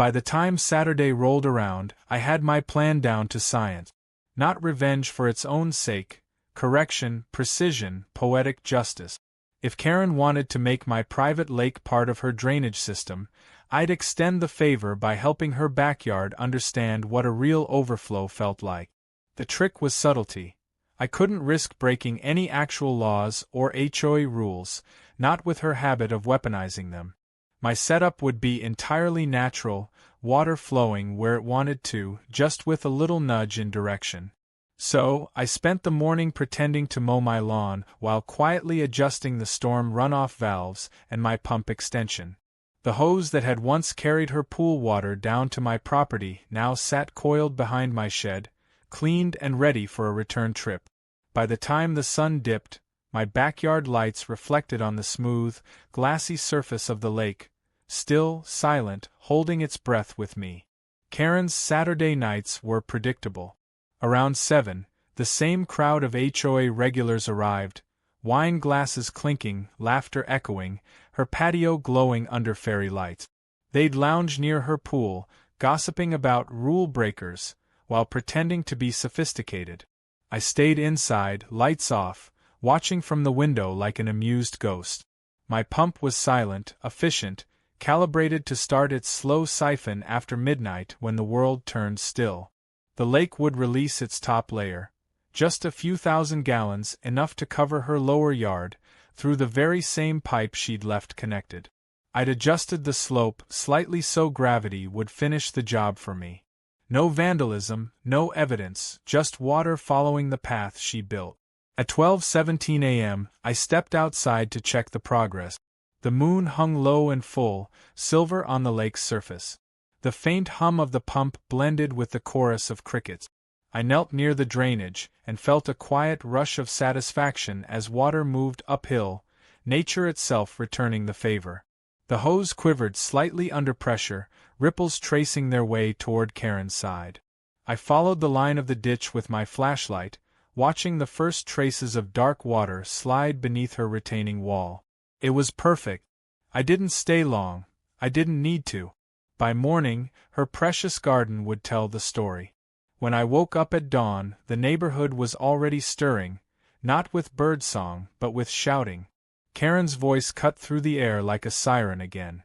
By the time Saturday rolled around, I had my plan down to science. Not revenge for its own sake, correction, precision, poetic justice. If Karen wanted to make my private lake part of her drainage system, I'd extend the favor by helping her backyard understand what a real overflow felt like. The trick was subtlety. I couldn't risk breaking any actual laws or HOA rules, not with her habit of weaponizing them. My setup would be entirely natural, water flowing where it wanted to, just with a little nudge in direction. So, I spent the morning pretending to mow my lawn while quietly adjusting the storm runoff valves and my pump extension. The hose that had once carried her pool water down to my property now sat coiled behind my shed, cleaned and ready for a return trip. By the time the sun dipped, my backyard lights reflected on the smooth, glassy surface of the lake, still, silent, holding its breath with me. Karen's Saturday nights were predictable. Around 7, the same crowd of HOA regulars arrived, wine glasses clinking, laughter echoing, her patio glowing under fairy lights. They'd lounge near her pool, gossiping about rule breakers, while pretending to be sophisticated. I stayed inside, lights off, watching from the window like an amused ghost. My pump was silent, efficient, calibrated to start its slow siphon after midnight when the world turned still. The lake would release its top layer, just a few thousand gallons, enough to cover her lower yard, through the very same pipe she'd left connected. I'd adjusted the slope slightly so gravity would finish the job for me. No vandalism, no evidence, just water following the path she built. At 12:17 a.m., I stepped outside to check the progress. The moon hung low and full, silver on the lake's surface. The faint hum of the pump blended with the chorus of crickets. I knelt near the drainage, and felt a quiet rush of satisfaction as water moved uphill, nature itself returning the favor. The hose quivered slightly under pressure, ripples tracing their way toward Karen's side. I followed the line of the ditch with my flashlight, watching the first traces of dark water slide beneath her retaining wall. It was perfect. I didn't stay long. I didn't need to. By morning, her precious garden would tell the story. When I woke up at dawn, the neighborhood was already stirring, not with birdsong, but with shouting. Karen's voice cut through the air like a siren again.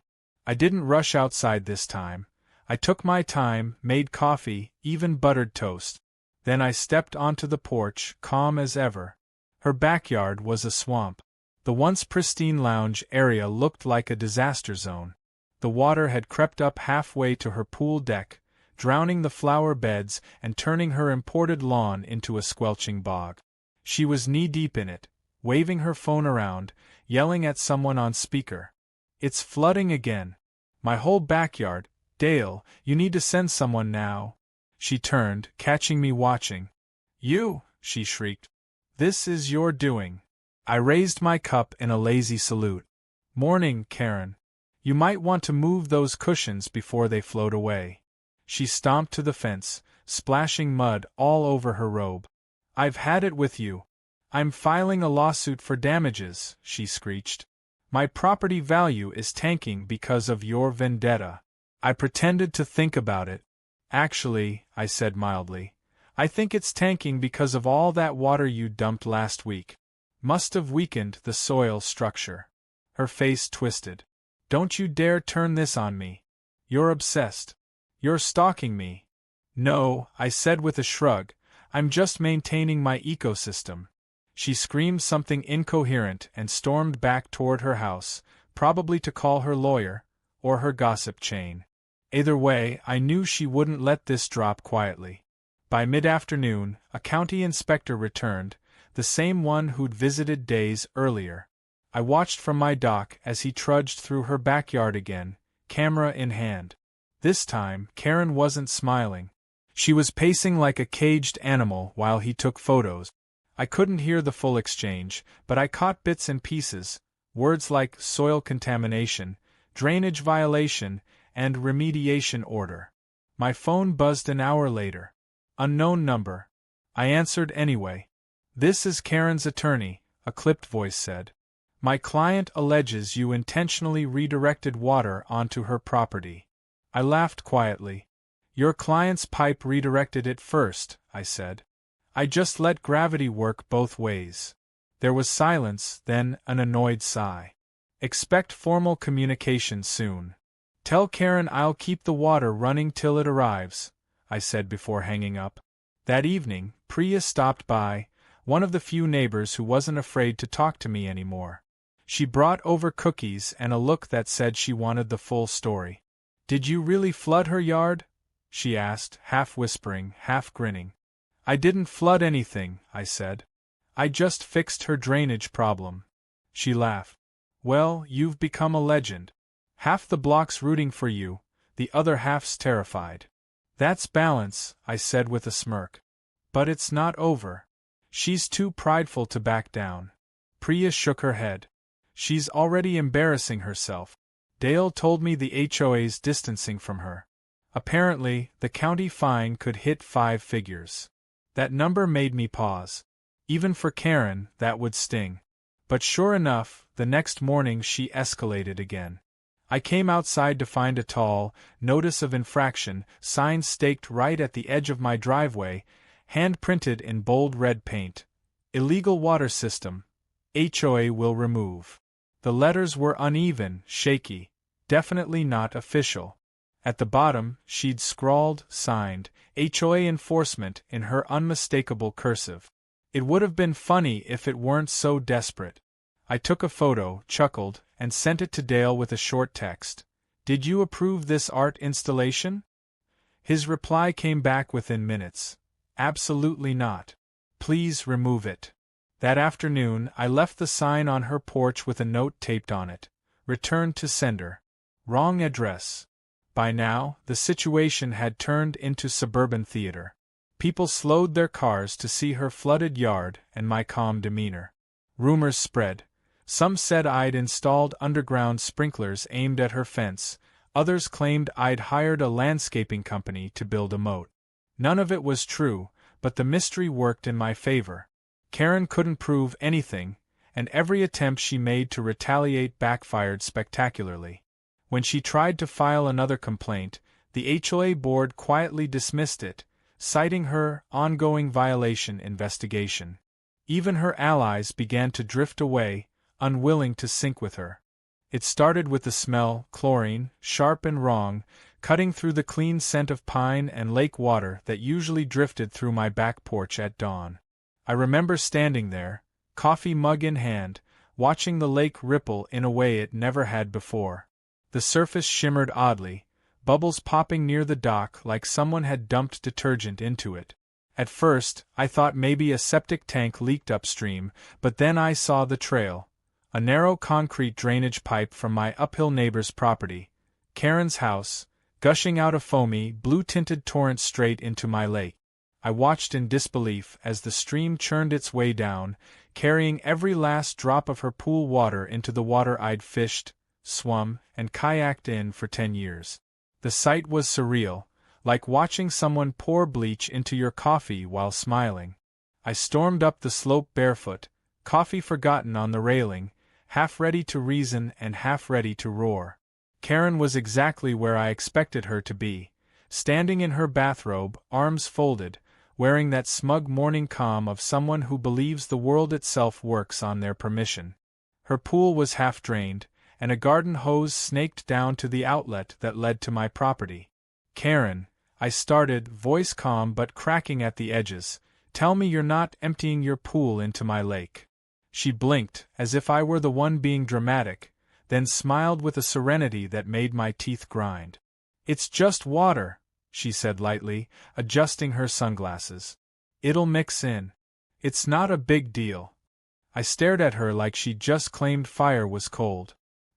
I didn't rush outside this time. I took my time, made coffee, even buttered toast. Then I stepped onto the porch, calm as ever. Her backyard was a swamp. The once pristine lounge area looked like a disaster zone. The water had crept up halfway to her pool deck, drowning the flower beds and turning her imported lawn into a squelching bog. She was knee-deep in it, waving her phone around, yelling at someone on speaker. "It's flooding again. My whole backyard. Dale, you need to send someone now." She turned, catching me watching. "You," she shrieked. "This is your doing." I raised my cup in a lazy salute. "Morning, Karen. You might want to move those cushions before they float away." She stomped to the fence, splashing mud all over her robe. "I've had it with you. I'm filing a lawsuit for damages," she screeched. "My property value is tanking because of your vendetta." I pretended to think about it. "Actually," I said mildly, "I think it's tanking because of all that water you dumped last week. Must have weakened the soil structure." Her face twisted. "Don't you dare turn this on me. You're obsessed. You're stalking me." "No," I said with a shrug, "I'm just maintaining my ecosystem." She screamed something incoherent and stormed back toward her house, probably to call her lawyer, or her gossip chain. Either way, I knew she wouldn't let this drop quietly. By mid-afternoon, a county inspector returned, the same one who'd visited days earlier. I watched from my dock as he trudged through her backyard again, camera in hand. This time, Karen wasn't smiling. She was pacing like a caged animal while he took photos. I couldn't hear the full exchange, but I caught bits and pieces, words like soil contamination, drainage violation, and remediation order. My phone buzzed an hour later. Unknown number. I answered anyway. "This is Karen's attorney," a clipped voice said. "My client alleges you intentionally redirected water onto her property." I laughed quietly. Your client's pipe redirected it first, I said. I just let gravity work both ways. There was silence, then an annoyed sigh. Expect formal communication soon. Tell Karen I'll keep the water running till it arrives, I said before hanging up. That evening, Priya stopped by, one of the few neighbors who wasn't afraid to talk to me anymore. She brought over cookies and a look that said she wanted the full story. Did you really flood her yard? She asked, half whispering, half grinning. I didn't flood anything, I said. I just fixed her drainage problem. She laughed. Well, you've become a legend. Half the block's rooting for you, the other half's terrified. That's balance, I said with a smirk. But it's not over. She's too prideful to back down. Priya shook her head. She's already embarrassing herself. Dale told me the HOA's distancing from her. Apparently, the county fine could hit 5 figures. That number made me pause. Even for Karen, that would sting. But sure enough, the next morning she escalated again. I came outside to find a tall, notice of infraction, sign staked right at the edge of my driveway, hand-printed in bold red paint. Illegal water system. HOA will remove. The letters were uneven, shaky, definitely not official. At the bottom, she'd scrawled, signed, HOA enforcement in her unmistakable cursive. It would have been funny if it weren't so desperate. I took a photo, chuckled, and sent it to Dale with a short text. Did you approve this art installation? His reply came back within minutes. Absolutely not. Please remove it. That afternoon, I left the sign on her porch with a note taped on it. Return to sender. Wrong address. By now, the situation had turned into suburban theater. People slowed their cars to see her flooded yard and my calm demeanor. Rumors spread. Some said I'd installed underground sprinklers aimed at her fence, others claimed I'd hired a landscaping company to build a moat. None of it was true, but the mystery worked in my favor. Karen couldn't prove anything, and every attempt she made to retaliate backfired spectacularly. When she tried to file another complaint, the HOA board quietly dismissed it, citing her ongoing violation investigation. Even her allies began to drift away, unwilling to sync with her. It started with the smell, chlorine, sharp and wrong, cutting through the clean scent of pine and lake water that usually drifted through my back porch at dawn. I remember standing there, coffee mug in hand, watching the lake ripple in a way it never had before. The surface shimmered oddly, bubbles popping near the dock like someone had dumped detergent into it. At first, I thought maybe a septic tank leaked upstream, but then I saw the trail. A narrow concrete drainage pipe from my uphill neighbor's property, Karen's house, gushing out a foamy, blue-tinted torrent straight into my lake. I watched in disbelief as the stream churned its way down, carrying every last drop of her pool water into the water I'd fished, swum, and kayaked in for 10 years. The sight was surreal, like watching someone pour bleach into your coffee while smiling. I stormed up the slope barefoot, coffee forgotten on the railing, half ready to reason and half ready to roar. Karen was exactly where I expected her to be, standing in her bathrobe, arms folded, wearing that smug morning calm of someone who believes the world itself works on their permission. Her pool was half drained, and a garden hose snaked down to the outlet that led to my property. Karen, I started, voice calm but cracking at the edges, tell me you're not emptying your pool into my lake. She blinked, as if I were the one being dramatic, then smiled with a serenity that made my teeth grind. It's just water, she said lightly, adjusting her sunglasses. It'll mix in. It's not a big deal. I stared at her like she'd just claimed fire was cold.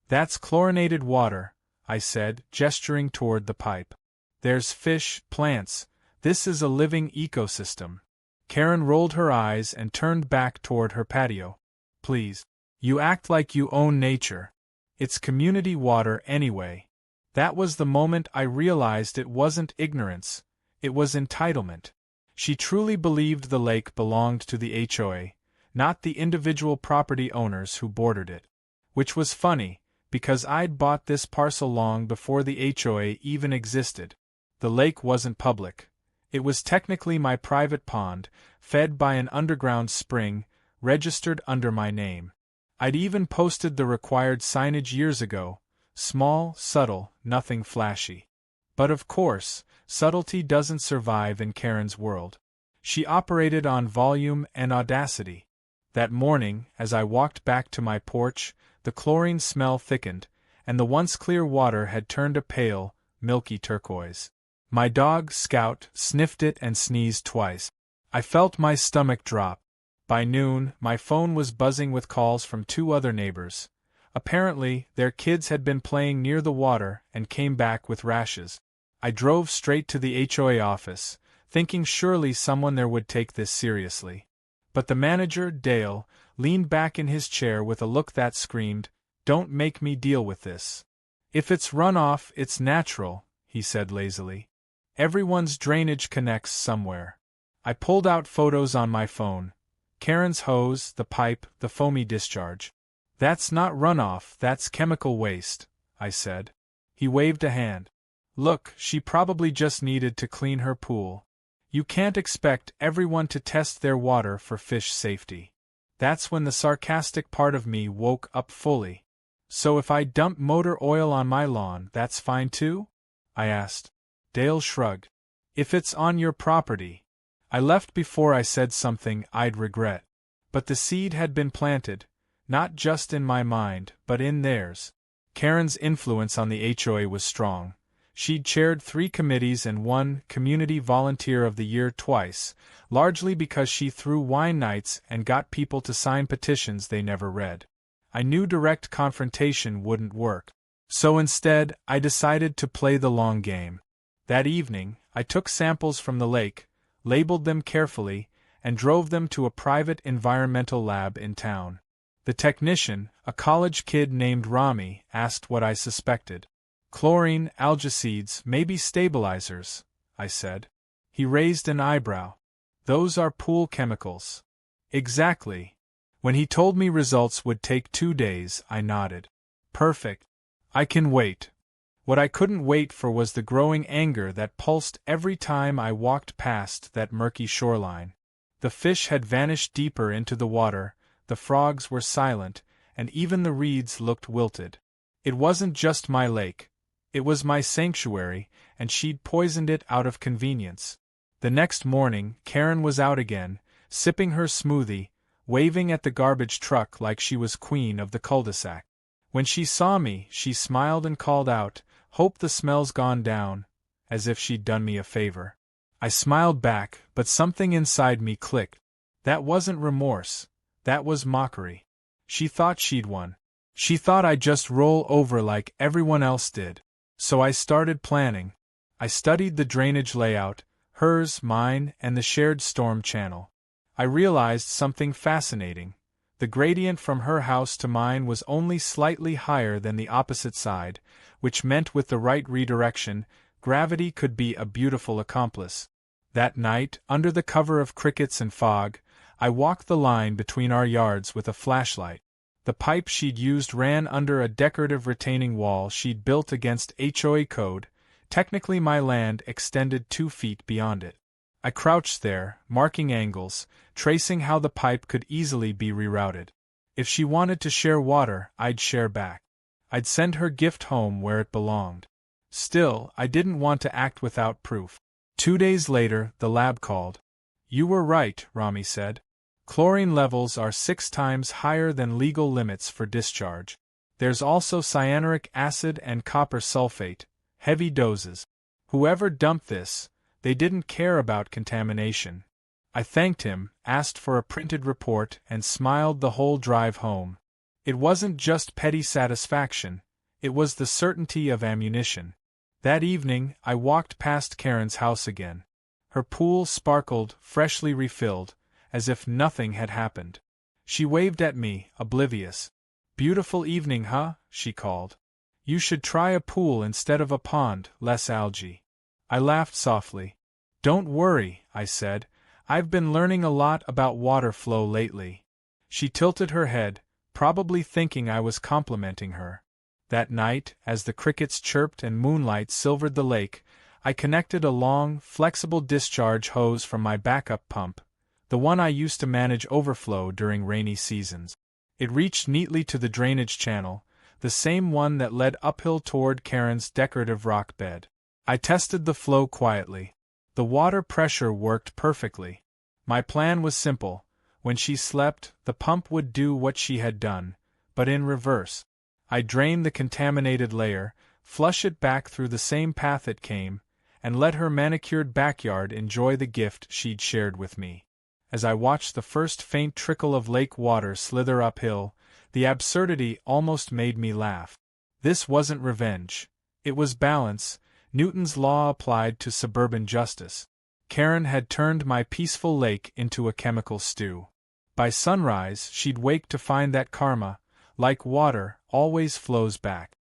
That's chlorinated water, I said, gesturing toward the pipe. There's fish, plants. This is a living ecosystem. Karen rolled her eyes and turned back toward her patio. Please. You act like you own nature. It's community water anyway. That was the moment I realized it wasn't ignorance, it was entitlement. She truly believed the lake belonged to the HOA, not the individual property owners who bordered it. Which was funny, because I'd bought this parcel long before the HOA even existed. The lake wasn't public. It was technically my private pond, fed by an underground spring, registered under my name. I'd even posted the required signage years ago, small, subtle, nothing flashy. But of course, subtlety doesn't survive in Karen's world. She operated on volume and audacity. That morning, as I walked back to my porch, the chlorine smell thickened, and the once clear water had turned a pale, milky turquoise. My dog, Scout, sniffed it and sneezed twice. I felt my stomach drop. By noon, my phone was buzzing with calls from 2 other neighbors. Apparently, their kids had been playing near the water and came back with rashes. I drove straight to the HOA office, thinking surely someone there would take this seriously. But the manager, Dale, leaned back in his chair with a look that screamed, "Don't make me deal with this." "If it's runoff, it's natural," he said lazily. "Everyone's drainage connects somewhere." I pulled out photos on my phone. Karen's hose, the pipe, the foamy discharge. "That's not runoff, that's chemical waste," I said. He waved a hand. "Look, she probably just needed to clean her pool. You can't expect everyone to test their water for fish safety." That's when the sarcastic part of me woke up fully. "So if I dump motor oil on my lawn, that's fine too?" I asked. Dale shrugged. "If it's on your property." I left before I said something I'd regret. But the seed had been planted, not just in my mind, but in theirs. Karen's influence on the HOA was strong. She'd chaired 3 committees and won Community Volunteer of the Year twice, largely because she threw wine nights and got people to sign petitions they never read. I knew direct confrontation wouldn't work. So instead, I decided to play the long game. That evening, I took samples from the lake, labeled them carefully, and drove them to a private environmental lab in town. The technician, a college kid named Rami, asked what I suspected. "Chlorine, algacides, maybe stabilizers," I said. He raised an eyebrow. "Those are pool chemicals." "Exactly." When he told me results would take 2 days, I nodded. "Perfect. I can wait." What I couldn't wait for was the growing anger that pulsed every time I walked past that murky shoreline. The fish had vanished deeper into the water, the frogs were silent, and even the reeds looked wilted. It wasn't just my lake. It was my sanctuary, and she'd poisoned it out of convenience. The next morning, Karen was out again, sipping her smoothie, waving at the garbage truck like she was queen of the cul-de-sac. When she saw me, she smiled and called out, "Hope the smell's gone down," as if she'd done me a favor. I smiled back, but something inside me clicked. That wasn't remorse. That was mockery. She thought she'd won. She thought I'd just roll over like everyone else did. So I started planning. I studied the drainage layout, hers, mine, and the shared storm channel. I realized something fascinating. The gradient from her house to mine was only slightly higher than the opposite side, which meant with the right redirection, gravity could be a beautiful accomplice. That night, under the cover of crickets and fog, I walked the line between our yards with a flashlight. The pipe she'd used ran under a decorative retaining wall she'd built against HOA code. Technically my land extended 2 feet beyond it. I crouched there, marking angles, tracing how the pipe could easily be rerouted. If she wanted to share water, I'd share back. I'd send her gift home where it belonged. Still, I didn't want to act without proof. 2 days later, the lab called. "You were right," Rami said. "Chlorine levels are 6 times higher than legal limits for discharge. There's also cyanuric acid and copper sulfate, heavy doses. Whoever dumped this, they didn't care about contamination." I thanked him, asked for a printed report, and smiled the whole drive home. It wasn't just petty satisfaction, it was the certainty of ammunition. That evening, I walked past Karen's house again. Her pool sparkled, freshly refilled, as if nothing had happened. She waved at me, oblivious. "Beautiful evening, huh?" she called. "You should try a pool instead of a pond, less algae." I laughed softly. "Don't worry," I said. "I've been learning a lot about water flow lately." She tilted her head, probably thinking I was complimenting her. That night, as the crickets chirped and moonlight silvered the lake, I connected a long, flexible discharge hose from my backup pump, the one I used to manage overflow during rainy seasons. It reached neatly to the drainage channel, the same one that led uphill toward Karen's decorative rock bed. I tested the flow quietly. The water pressure worked perfectly. My plan was simple. When she slept, the pump would do what she had done, but in reverse. I'd drain the contaminated layer, flush it back through the same path it came, and let her manicured backyard enjoy the gift she'd shared with me. As I watched the first faint trickle of lake water slither uphill, the absurdity almost made me laugh. This wasn't revenge. It was balance, Newton's law applied to suburban justice. Karen had turned my peaceful lake into a chemical stew. By sunrise, she'd wake to find that karma, like water, always flows back.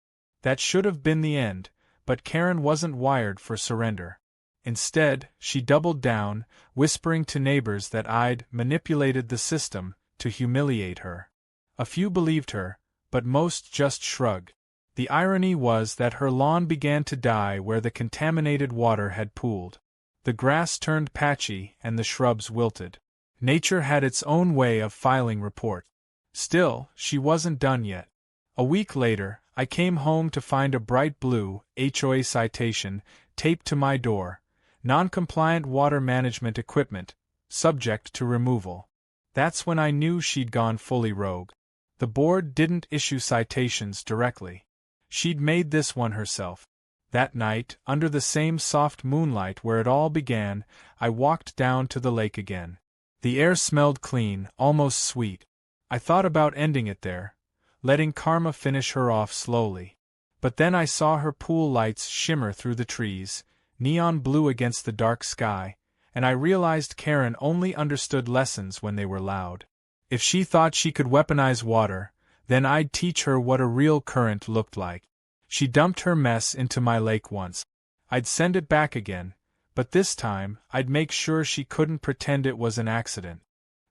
That should have been the end, but Karen wasn't wired for surrender. Instead, she doubled down, whispering to neighbors that I'd manipulated the system to humiliate her. A few believed her, but most just shrugged. The irony was that her lawn began to die where the contaminated water had pooled. The grass turned patchy and the shrubs wilted. Nature had its own way of filing report. Still, she wasn't done yet. A week later, I came home to find a bright blue HOA citation taped to my door. Non-compliant water management equipment, subject to removal. That's when I knew she'd gone fully rogue. The board didn't issue citations directly. She'd made this one herself. That night, under the same soft moonlight where it all began, I walked down to the lake again. The air smelled clean, almost sweet. I thought about ending it there, letting karma finish her off slowly. But then I saw her pool lights shimmer through the trees, neon blue against the dark sky, and I realized Karen only understood lessons when they were loud. If she thought she could weaponize water, then I'd teach her what a real current looked like. She dumped her mess into my lake once. I'd send it back again, but this time I'd make sure she couldn't pretend it was an accident.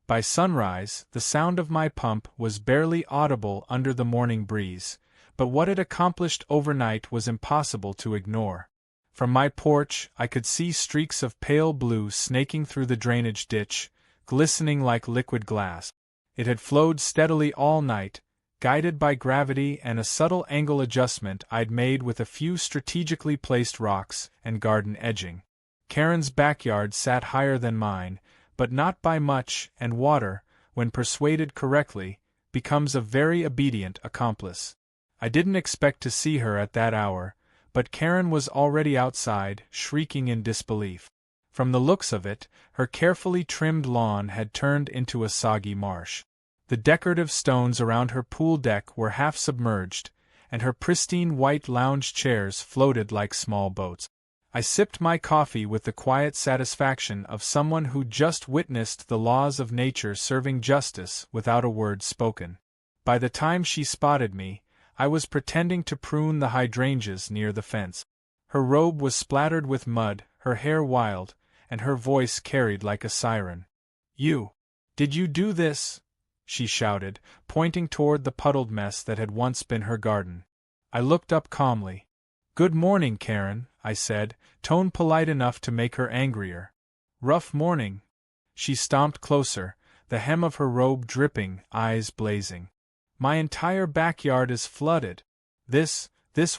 By sunrise, the sound of my pump was barely audible under the morning breeze, but what it accomplished overnight was impossible to ignore. From my porch, I could see streaks of pale blue snaking through the drainage ditch, glistening like liquid glass. It had flowed steadily all night, guided by gravity and a subtle angle adjustment I'd made with a few strategically placed rocks and garden edging. Karen's backyard sat higher than mine, but not by much, and water, when persuaded correctly, becomes a very obedient accomplice. I didn't expect to see her at that hour, but Karen was already outside, shrieking in disbelief. From the looks of it, her carefully trimmed lawn had turned into a soggy marsh. The decorative stones around her pool deck were half submerged, and her pristine white lounge chairs floated like small boats. I sipped my coffee with the quiet satisfaction of someone who just witnessed the laws of nature serving justice without a word spoken. By the time she spotted me, I was pretending to prune the hydrangeas near the fence. Her robe was splattered with mud, her hair wild, and her voice carried like a siren. Did you do this?" she shouted, pointing toward the puddled mess that had once been her garden. I looked up calmly. "Good morning, Karen," I said, tone polite enough to make her angrier. "Rough morning." She stomped closer, the hem of her robe dripping, eyes blazing. "My entire backyard is flooded. This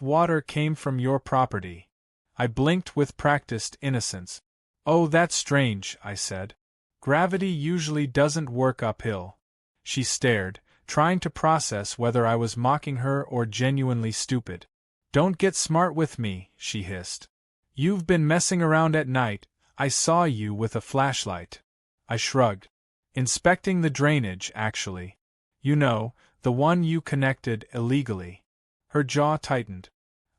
water came from your property." I blinked with practiced innocence. "Oh, that's strange," I said. "Gravity usually doesn't work uphill." She stared, trying to process whether I was mocking her or genuinely stupid. "Don't get smart with me," she hissed. "You've been messing around at night. I saw you with a flashlight." I shrugged. "Inspecting the drainage, actually. You know, the one you connected illegally." Her jaw tightened.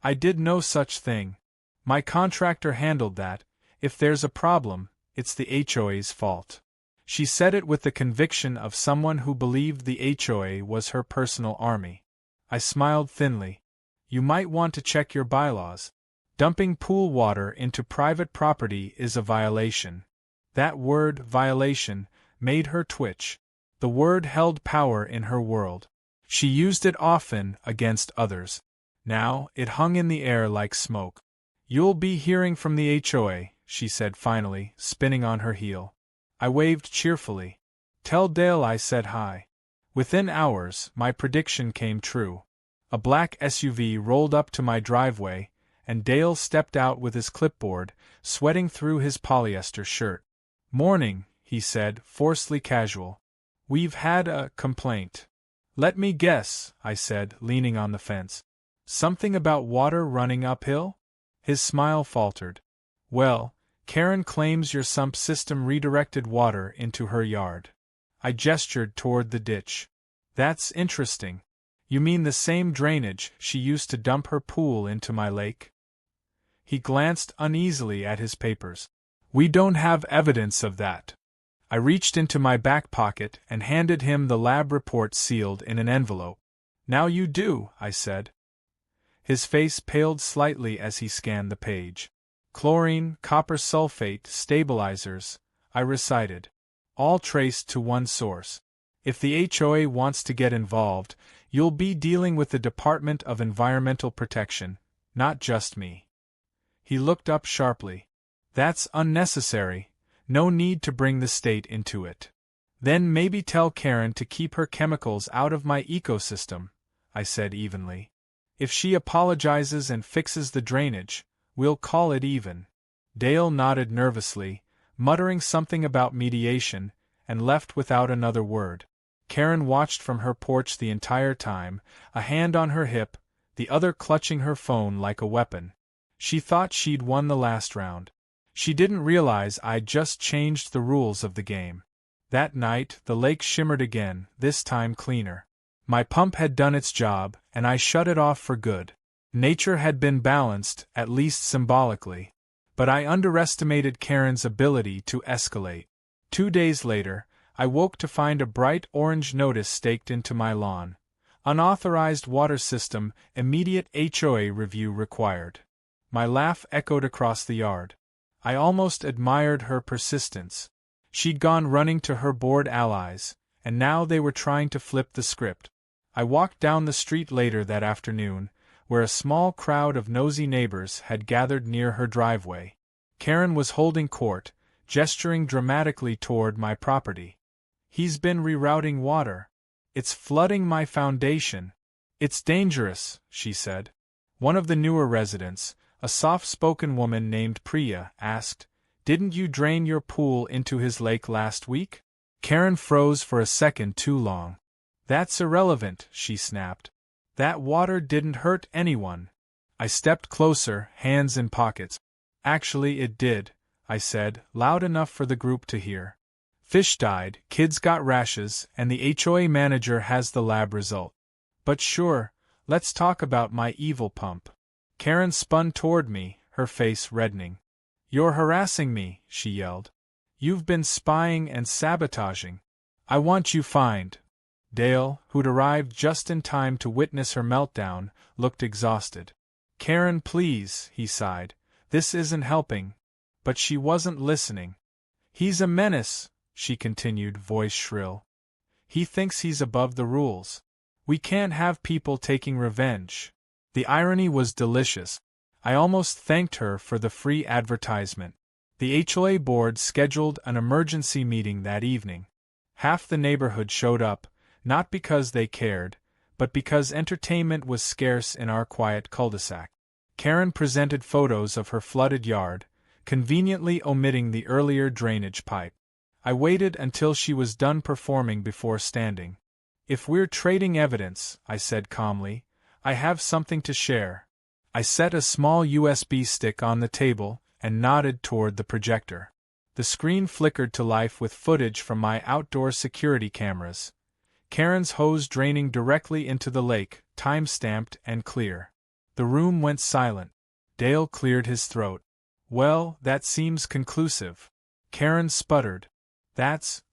"I did no such thing. My contractor handled that. If there's a problem, it's the HOA's fault." She said it with the conviction of someone who believed the HOA was her personal army. I smiled thinly. "You might want to check your bylaws. Dumping pool water into private property is a violation." That word, violation, made her twitch. The word held power in her world. She used it often against others. Now, it hung in the air like smoke. "You'll be hearing from the HOA," she said finally, spinning on her heel. I waved cheerfully. "Tell Dale I said hi." Within hours, my prediction came true. A black SUV rolled up to my driveway, and Dale stepped out with his clipboard, sweating through his polyester shirt. "Morning," he said, forcedly casual. "We've had a complaint." "Let me guess," I said, leaning on the fence. "Something about water running uphill?" His smile faltered. "Well, Karen claims your sump system redirected water into her yard." I gestured toward the ditch. "That's interesting. You mean the same drainage she used to dump her pool into my lake?" He glanced uneasily at his papers. "We don't have evidence of that." I reached into my back pocket and handed him the lab report sealed in an envelope. "Now you do," I said. His face paled slightly as he scanned the page. "Chlorine, copper sulfate, stabilizers," I recited. "All traced to one source. If the HOA wants to get involved, you'll be dealing with the Department of Environmental Protection, not just me." He looked up sharply. "That's unnecessary. No need to bring the state into it." "Then maybe tell Karen to keep her chemicals out of my ecosystem," I said evenly. "If she apologizes and fixes the drainage, we'll call it even." Dale nodded nervously, muttering something about mediation, and left without another word. Karen watched from her porch the entire time, a hand on her hip, the other clutching her phone like a weapon. She thought she'd won the last round. She didn't realize I'd just changed the rules of the game. That night, the lake shimmered again, this time cleaner. My pump had done its job, and I shut it off for good. Nature had been balanced, at least symbolically. But I underestimated Karen's ability to escalate. 2 days later, I woke to find a bright orange notice staked into my lawn. "Unauthorized water system, immediate HOA review required." My laugh echoed across the yard. I almost admired her persistence. She'd gone running to her bored allies, and now they were trying to flip the script. I walked down the street later that afternoon, where a small crowd of nosy neighbors had gathered near her driveway. Karen was holding court, gesturing dramatically toward my property. "He's been rerouting water. It's flooding my foundation. It's dangerous," she said. One of the newer residents, a soft-spoken woman named Priya, asked, "Didn't you drain your pool into his lake last week?" Karen froze for a second too long. "That's irrelevant," she snapped. "That water didn't hurt anyone." I stepped closer, hands in pockets. "Actually it did," I said, loud enough for the group to hear. "Fish died, kids got rashes, and the HOA manager has the lab result. But sure, let's talk about my evil pump." Karen spun toward me, her face reddening. "You're harassing me," she yelled. "You've been spying and sabotaging. I want you fined." Dale, who'd arrived just in time to witness her meltdown, looked exhausted. "Karen, please," he sighed. "This isn't helping." But she wasn't listening. "He's a menace," she continued, voice shrill. "He thinks he's above the rules. We can't have people taking revenge." The irony was delicious. I almost thanked her for the free advertisement. The HOA board scheduled an emergency meeting that evening. Half the neighborhood showed up, not because they cared, but because entertainment was scarce in our quiet cul-de-sac. Karen presented photos of her flooded yard, conveniently omitting the earlier drainage pipe. I waited until she was done performing before standing. "If we're trading evidence," I said calmly, "I have something to share." I set a small USB stick on the table and nodded toward the projector. The screen flickered to life with footage from my outdoor security cameras. Karen's hose draining directly into the lake, time-stamped and clear. The room went silent. Dale cleared his throat. "Well, that seems conclusive." Karen sputtered.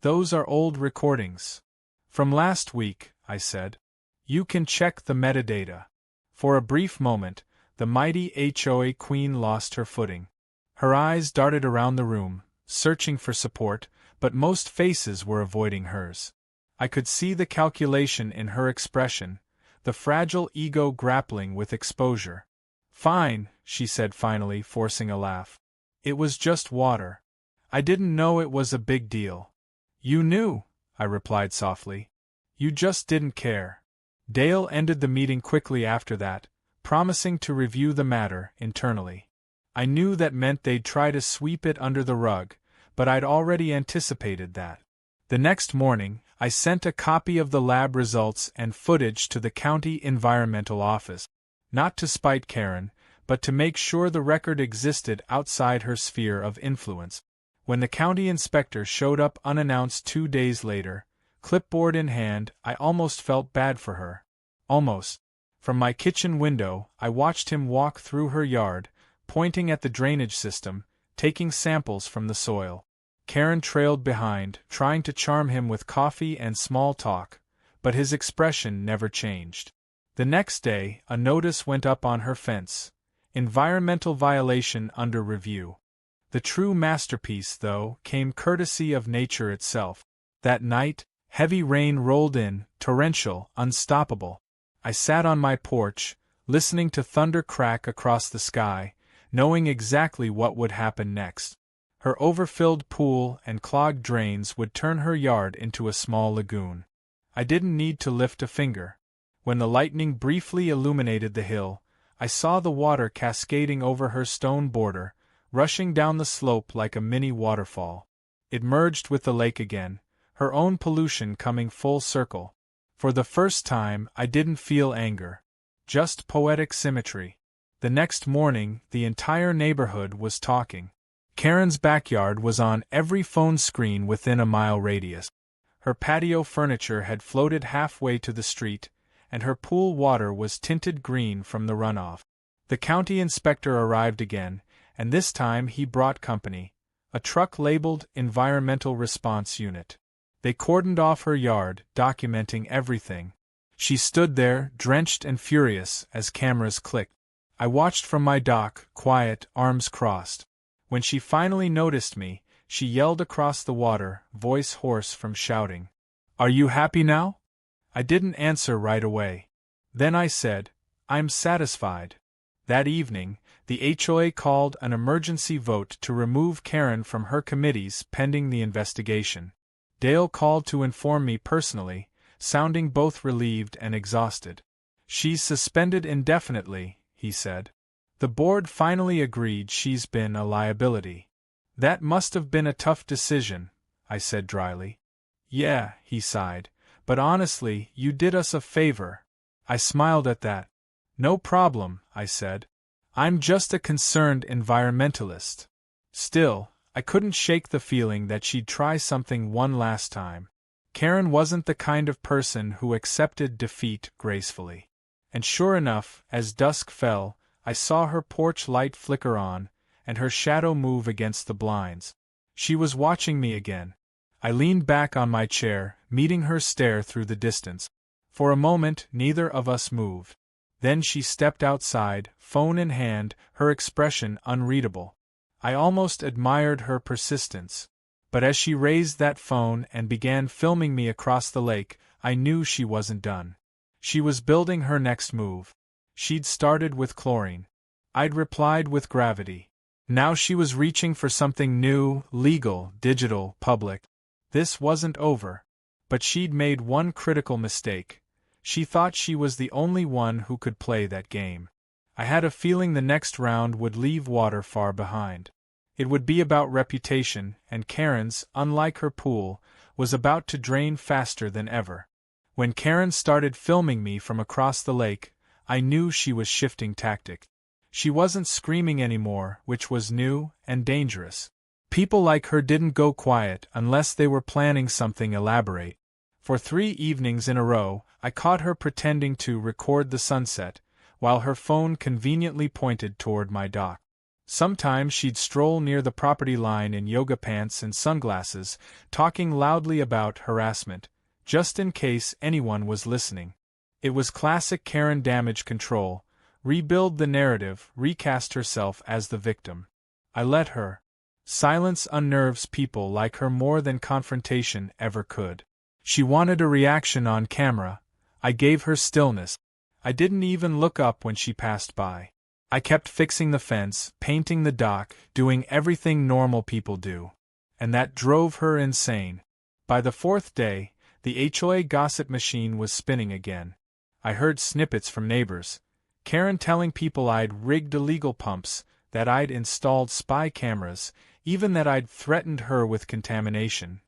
Those are old recordings." "From last week," I said. "You can check the metadata." For a brief moment, the mighty HOA queen lost her footing. Her eyes darted around the room, searching for support, but most faces were avoiding hers. I could see the calculation in her expression, the fragile ego grappling with exposure. "Fine," she said finally, forcing a laugh. "It was just water. I didn't know it was a big deal." "You knew," I replied softly. "You just didn't care." Dale ended the meeting quickly after that, promising to review the matter internally. I knew that meant they'd try to sweep it under the rug, but I'd already anticipated that. The next morning, I sent a copy of the lab results and footage to the county environmental office, not to spite Karen, but to make sure the record existed outside her sphere of influence. When the county inspector showed up unannounced 2 days later, clipboard in hand, I almost felt bad for her. Almost. From my kitchen window, I watched him walk through her yard, pointing at the drainage system, taking samples from the soil. Karen trailed behind, trying to charm him with coffee and small talk, but his expression never changed. The next day, a notice went up on her fence: environmental violation under review. The true masterpiece, though, came courtesy of nature itself. That night, heavy rain rolled in, torrential, unstoppable. I sat on my porch, listening to thunder crack across the sky, knowing exactly what would happen next. Her overfilled pool and clogged drains would turn her yard into a small lagoon. I didn't need to lift a finger. When the lightning briefly illuminated the hill, I saw the water cascading over her stone border, rushing down the slope like a mini waterfall. It merged with the lake again, her own pollution coming full circle. For the first time, I didn't feel anger. Just poetic symmetry. The next morning, the entire neighborhood was talking. Karen's backyard was on every phone screen within a mile radius. Her patio furniture had floated halfway to the street, and her pool water was tinted green from the runoff. The county inspector arrived again, and this time he brought company, a truck labeled Environmental Response Unit. They cordoned off her yard, documenting everything. She stood there, drenched and furious, as cameras clicked. I watched from my dock, quiet, arms crossed. When she finally noticed me, she yelled across the water, voice hoarse from shouting, "Are you happy now?" I didn't answer right away. Then I said, "I'm satisfied." That evening, the HOA called an emergency vote to remove Karen from her committees pending the investigation. Dale called to inform me personally, sounding both relieved and exhausted. "She's suspended indefinitely," he said. "The board finally agreed she's been a liability." "That must have been a tough decision," I said dryly. "Yeah," he sighed, "but honestly, you did us a favor." I smiled at that. "No problem," I said. "I'm just a concerned environmentalist." Still, I couldn't shake the feeling that she'd try something one last time. Karen wasn't the kind of person who accepted defeat gracefully. And sure enough, as dusk fell, I saw her porch light flicker on, and her shadow move against the blinds. She was watching me again. I leaned back on my chair, meeting her stare through the distance. For a moment, neither of us moved. Then she stepped outside, phone in hand, her expression unreadable. I almost admired her persistence. But as she raised that phone and began filming me across the lake, I knew she wasn't done. She was building her next move. She'd started with chlorine. I'd replied with gravity. Now she was reaching for something new, legal, digital, public. This wasn't over. But she'd made one critical mistake. She thought she was the only one who could play that game. I had a feeling the next round would leave water far behind. It would be about reputation, and Karen's, unlike her pool, was about to drain faster than ever. When Karen started filming me from across the lake, I knew she was shifting tactic. She wasn't screaming anymore, which was new and dangerous. People like her didn't go quiet unless they were planning something elaborate. For 3 evenings in a row, I caught her pretending to record the sunset, while her phone conveniently pointed toward my dock. Sometimes she'd stroll near the property line in yoga pants and sunglasses, talking loudly about harassment, just in case anyone was listening. It was classic Karen damage control: rebuild the narrative, recast herself as the victim. I let her. Silence unnerves people like her more than confrontation ever could. She wanted a reaction on camera. I gave her stillness. I didn't even look up when she passed by. I kept fixing the fence, painting the dock, doing everything normal people do. And that drove her insane. By the fourth day, the HOA gossip machine was spinning again. I heard snippets from neighbors. Karen telling people I'd rigged illegal pumps, that I'd installed spy cameras, even that I'd threatened her with contamination.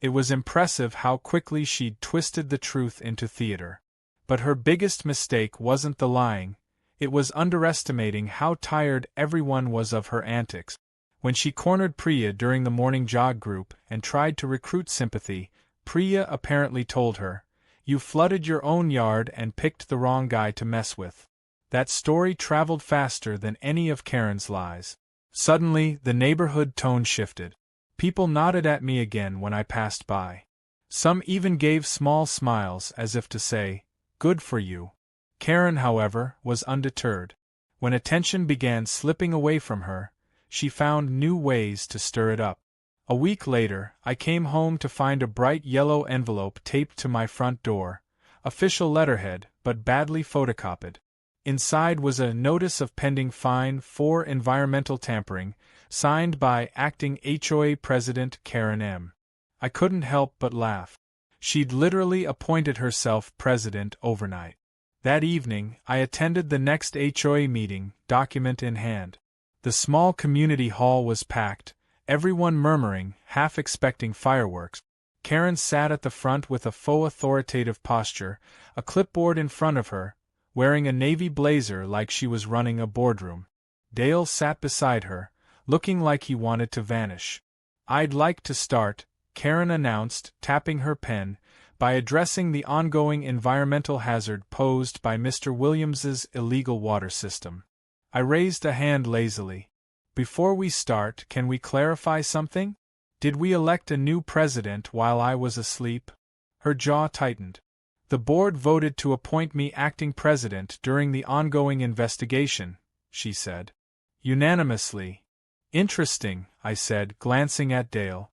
It was impressive how quickly she'd twisted the truth into theater. But her biggest mistake wasn't the lying, it was underestimating how tired everyone was of her antics. When she cornered Priya during the morning jog group and tried to recruit sympathy, Priya apparently told her, "You flooded your own yard and picked the wrong guy to mess with." That story traveled faster than any of Karen's lies. Suddenly, the neighborhood tone shifted. People nodded at me again when I passed by. Some even gave small smiles as if to say, "Good for you." Karen, however, was undeterred. When attention began slipping away from her, she found new ways to stir it up. A week later, I came home to find a bright yellow envelope taped to my front door, official letterhead, but badly photocopied. Inside was a notice of pending fine for environmental tampering, signed by acting HOA President Karen M. I couldn't help but laugh. She'd literally appointed herself president overnight. That evening, I attended the next HOA meeting, document in hand. The small community hall was packed, everyone murmuring, half expecting fireworks. Karen sat at the front with a faux authoritative posture, a clipboard in front of her, wearing a navy blazer like she was running a boardroom. Dale sat beside her, looking like he wanted to vanish. "I'd like to start," Karen announced, tapping her pen, "by addressing the ongoing environmental hazard posed by Mr. Williams's illegal water system." I raised a hand lazily. "Before we start, can we clarify something? Did we elect a new president while I was asleep?" Her jaw tightened. "The board voted to appoint me acting president during the ongoing investigation," she said. "Unanimously." "Interesting," I said, glancing at Dale.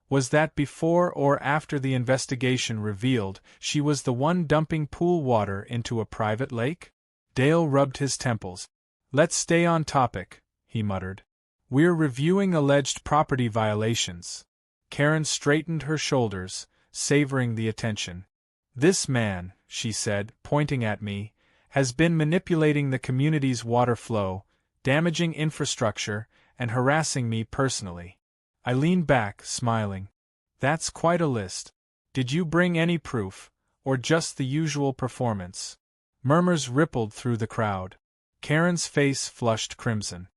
"Was that before or after the investigation revealed she was the one dumping pool water into a private lake?" Dale rubbed his temples. "Let's stay on topic," he muttered. "We're reviewing alleged property violations." Karen straightened her shoulders, savoring the attention. "This man," she said, pointing at me, "has been manipulating the community's water flow, damaging infrastructure, and harassing me personally." I leaned back, smiling. "That's quite a list. Did you bring any proof, or just the usual performance?" Murmurs rippled through the crowd. Karen's face flushed crimson.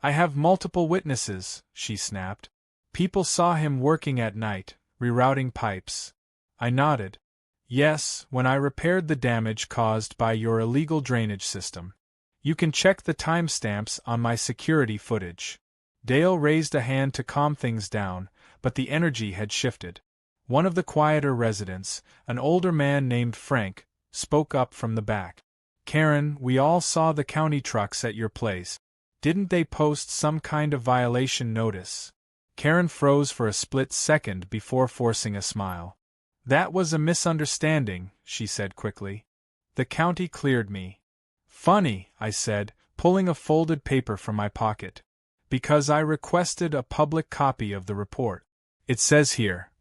"I have multiple witnesses," she snapped. "People saw him working at night, rerouting pipes." I nodded. "Yes, when I repaired the damage caused by your illegal drainage system. You can check the timestamps on my security footage." Dale raised a hand to calm things down, but the energy had shifted. One of the quieter residents, an older man named Frank, spoke up from the back. "Karen, we all saw the county trucks at your place. Didn't they post some kind of violation notice?" Karen froze for a split second before forcing a smile. "That was a misunderstanding," she said quickly. "The county cleared me." "Funny," I said, pulling a folded paper from my pocket. "Because I requested a public copy of the report. It says here,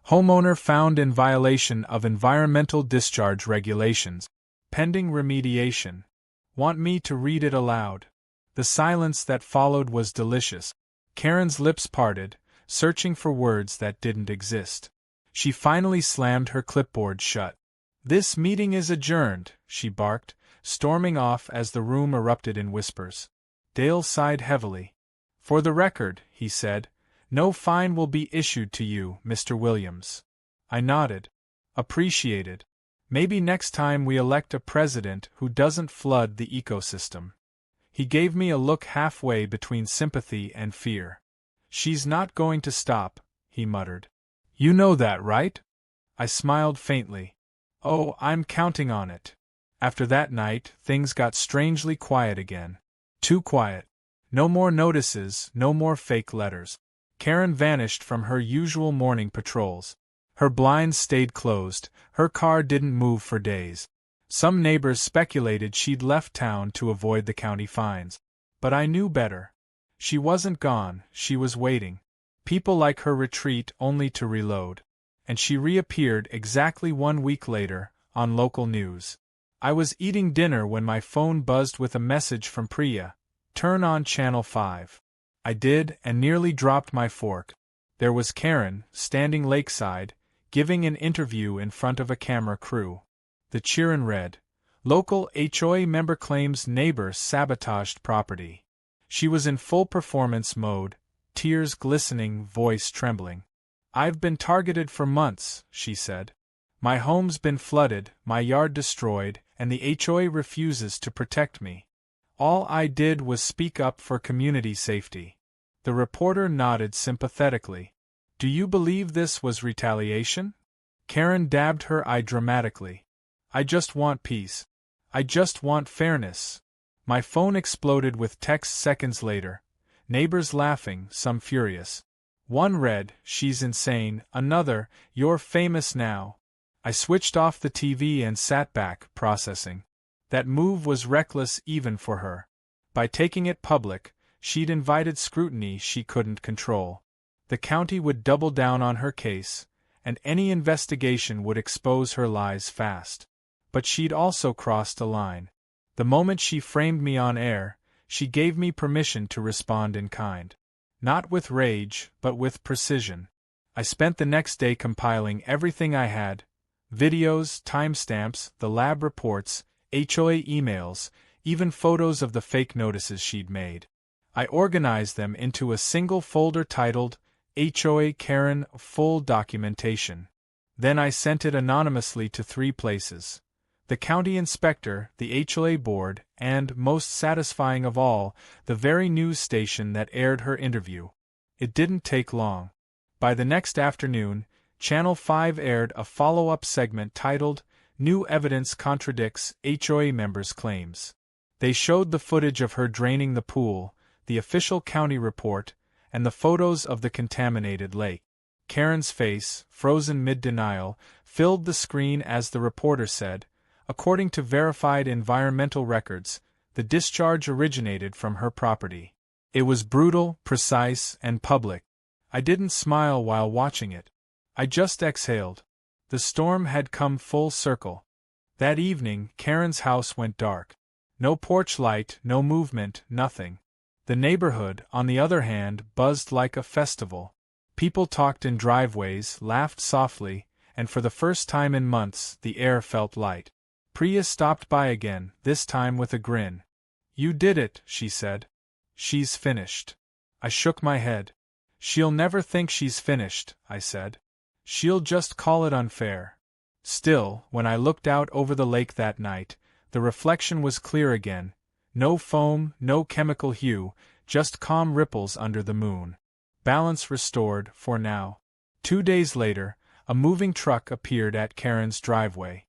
'Homeowner found in violation of environmental discharge regulations. Pending remediation.' Want me to read it aloud?" The silence that followed was delicious. Karen's lips parted, searching for words that didn't exist. She finally slammed her clipboard shut. "This meeting is adjourned," she barked, storming off as the room erupted in whispers. Dale sighed heavily. "For the record," he said, "no fine will be issued to you, Mr. Williams." I nodded. "Appreciated. Maybe next time we elect a president who doesn't flood the ecosystem." He gave me a look halfway between sympathy and fear. "She's not going to stop," he muttered. "You know that, right?" I smiled faintly. "Oh, I'm counting on it." After that night, things got strangely quiet again. Too quiet. No more notices, no more fake letters. Karen vanished from her usual morning patrols. Her blinds stayed closed, her car didn't move for days. Some neighbors speculated she'd left town to avoid the county fines. But I knew better. She wasn't gone, she was waiting. People like her retreat only to reload. And she reappeared exactly 1 week later, on local news. I was eating dinner when my phone buzzed with a message from Priya. Turn on Channel 5. I did, and nearly dropped my fork. There was Karen, standing lakeside, giving an interview in front of a camera crew. The Chiran read, "Local HOA member claims neighbor sabotaged property." She was in full performance mode, tears glistening, voice trembling. "I've been targeted for months," she said. "My home's been flooded, my yard destroyed, and the HOA refuses to protect me. All I did was speak up for community safety." The reporter nodded sympathetically. "Do you believe this was retaliation?" Karen dabbed her eye dramatically. "I just want peace. I just want fairness." My phone exploded with texts seconds later. Neighbors laughing, some furious. One read, "She's insane," another, "You're famous now." I switched off the TV and sat back, processing. That move was reckless even for her. By taking it public, she'd invited scrutiny she couldn't control. The county would double down on her case, and any investigation would expose her lies fast. But she'd also crossed a line. The moment she framed me on air, she gave me permission to respond in kind. Not with rage, but with precision. I spent the next day compiling everything I had: videos, timestamps, the lab reports, HOA emails, even photos of the fake notices she'd made. I organized them into a single folder titled HOA Karen Full Documentation. Then I sent it anonymously to 3 places: the county inspector, the HOA board, and, most satisfying of all, the very news station that aired her interview. It didn't take long. By the next afternoon, Channel 5 aired a follow-up segment titled, "New Evidence Contradicts HOA Members' Claims." They showed the footage of her draining the pool, the official county report, and the photos of the contaminated lake. Karen's face, frozen mid-denial, filled the screen as the reporter said, "According to verified environmental records, the discharge originated from her property." It was brutal, precise, and public. I didn't smile while watching it. I just exhaled. The storm had come full circle. That evening, Karen's house went dark. No porch light, no movement, nothing. The neighborhood, on the other hand, buzzed like a festival. People talked in driveways, laughed softly, and for the first time in months, the air felt light. Priya stopped by again, this time with a grin. "You did it," she said. "She's finished." I shook my head. "She'll never think she's finished," I said. "She'll just call it unfair." Still, when I looked out over the lake that night, the reflection was clear again. No foam, no chemical hue, just calm ripples under the moon. Balance restored, for now. 2 days later, a moving truck appeared at Karen's driveway.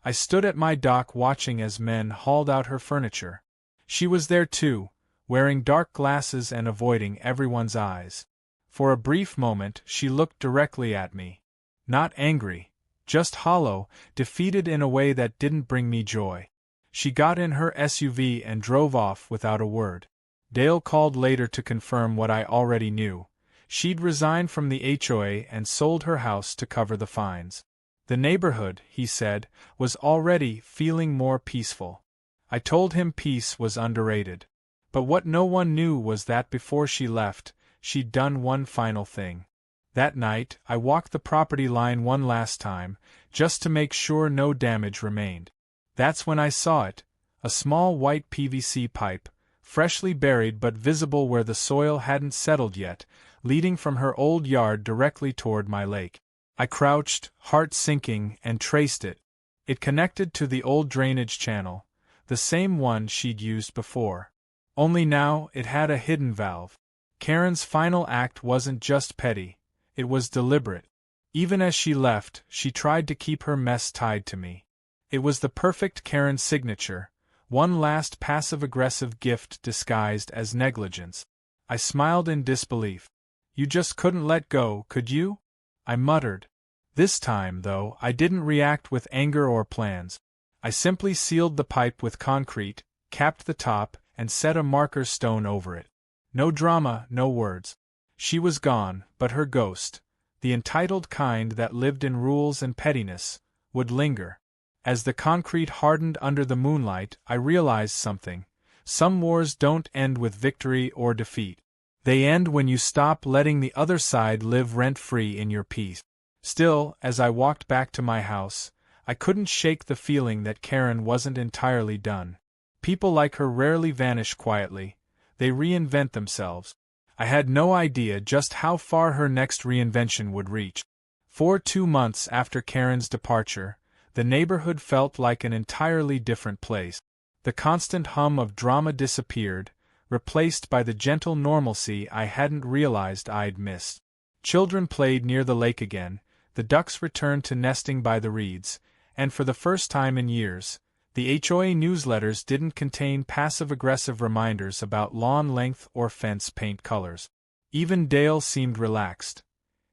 I stood at my dock watching as men hauled out her furniture. She was there too, wearing dark glasses and avoiding everyone's eyes. For a brief moment, she looked directly at me. Not angry, just hollow, defeated in a way that didn't bring me joy. She got in her SUV and drove off without a word. Dale called later to confirm what I already knew. She'd resigned from the HOA and sold her house to cover the fines. The neighborhood, he said, was already feeling more peaceful. I told him peace was underrated. But what no one knew was that before she left, she'd done one final thing. That night, I walked the property line one last time, just to make sure no damage remained. That's when I saw it, a small white PVC pipe, freshly buried but visible where the soil hadn't settled yet, leading from her old yard directly toward my lake. I crouched, heart sinking, and traced it. It connected to the old drainage channel, the same one she'd used before. Only now, it had a hidden valve. Karen's final act wasn't just petty, it was deliberate. Even as she left, she tried to keep her mess tied to me. It was the perfect Karen signature, one last passive-aggressive gift disguised as negligence. I smiled in disbelief. "You just couldn't let go, could you?" I muttered. This time, though, I didn't react with anger or plans. I simply sealed the pipe with concrete, capped the top, and set a marker stone over it. No drama, no words. She was gone, but her ghost, the entitled kind that lived in rules and pettiness, would linger. As the concrete hardened under the moonlight, I realized something. Some wars don't end with victory or defeat. They end when you stop letting the other side live rent-free in your peace. Still, as I walked back to my house, I couldn't shake the feeling that Karen wasn't entirely done. People like her rarely vanish quietly. They reinvent themselves. I had no idea just how far her next reinvention would reach. For 2 months after Karen's departure, the neighborhood felt like an entirely different place. The constant hum of drama disappeared, replaced by the gentle normalcy I hadn't realized I'd missed. Children played near the lake again, the ducks returned to nesting by the reeds, and for the first time in years, the HOA newsletters didn't contain passive-aggressive reminders about lawn length or fence paint colors. Even Dale seemed relaxed.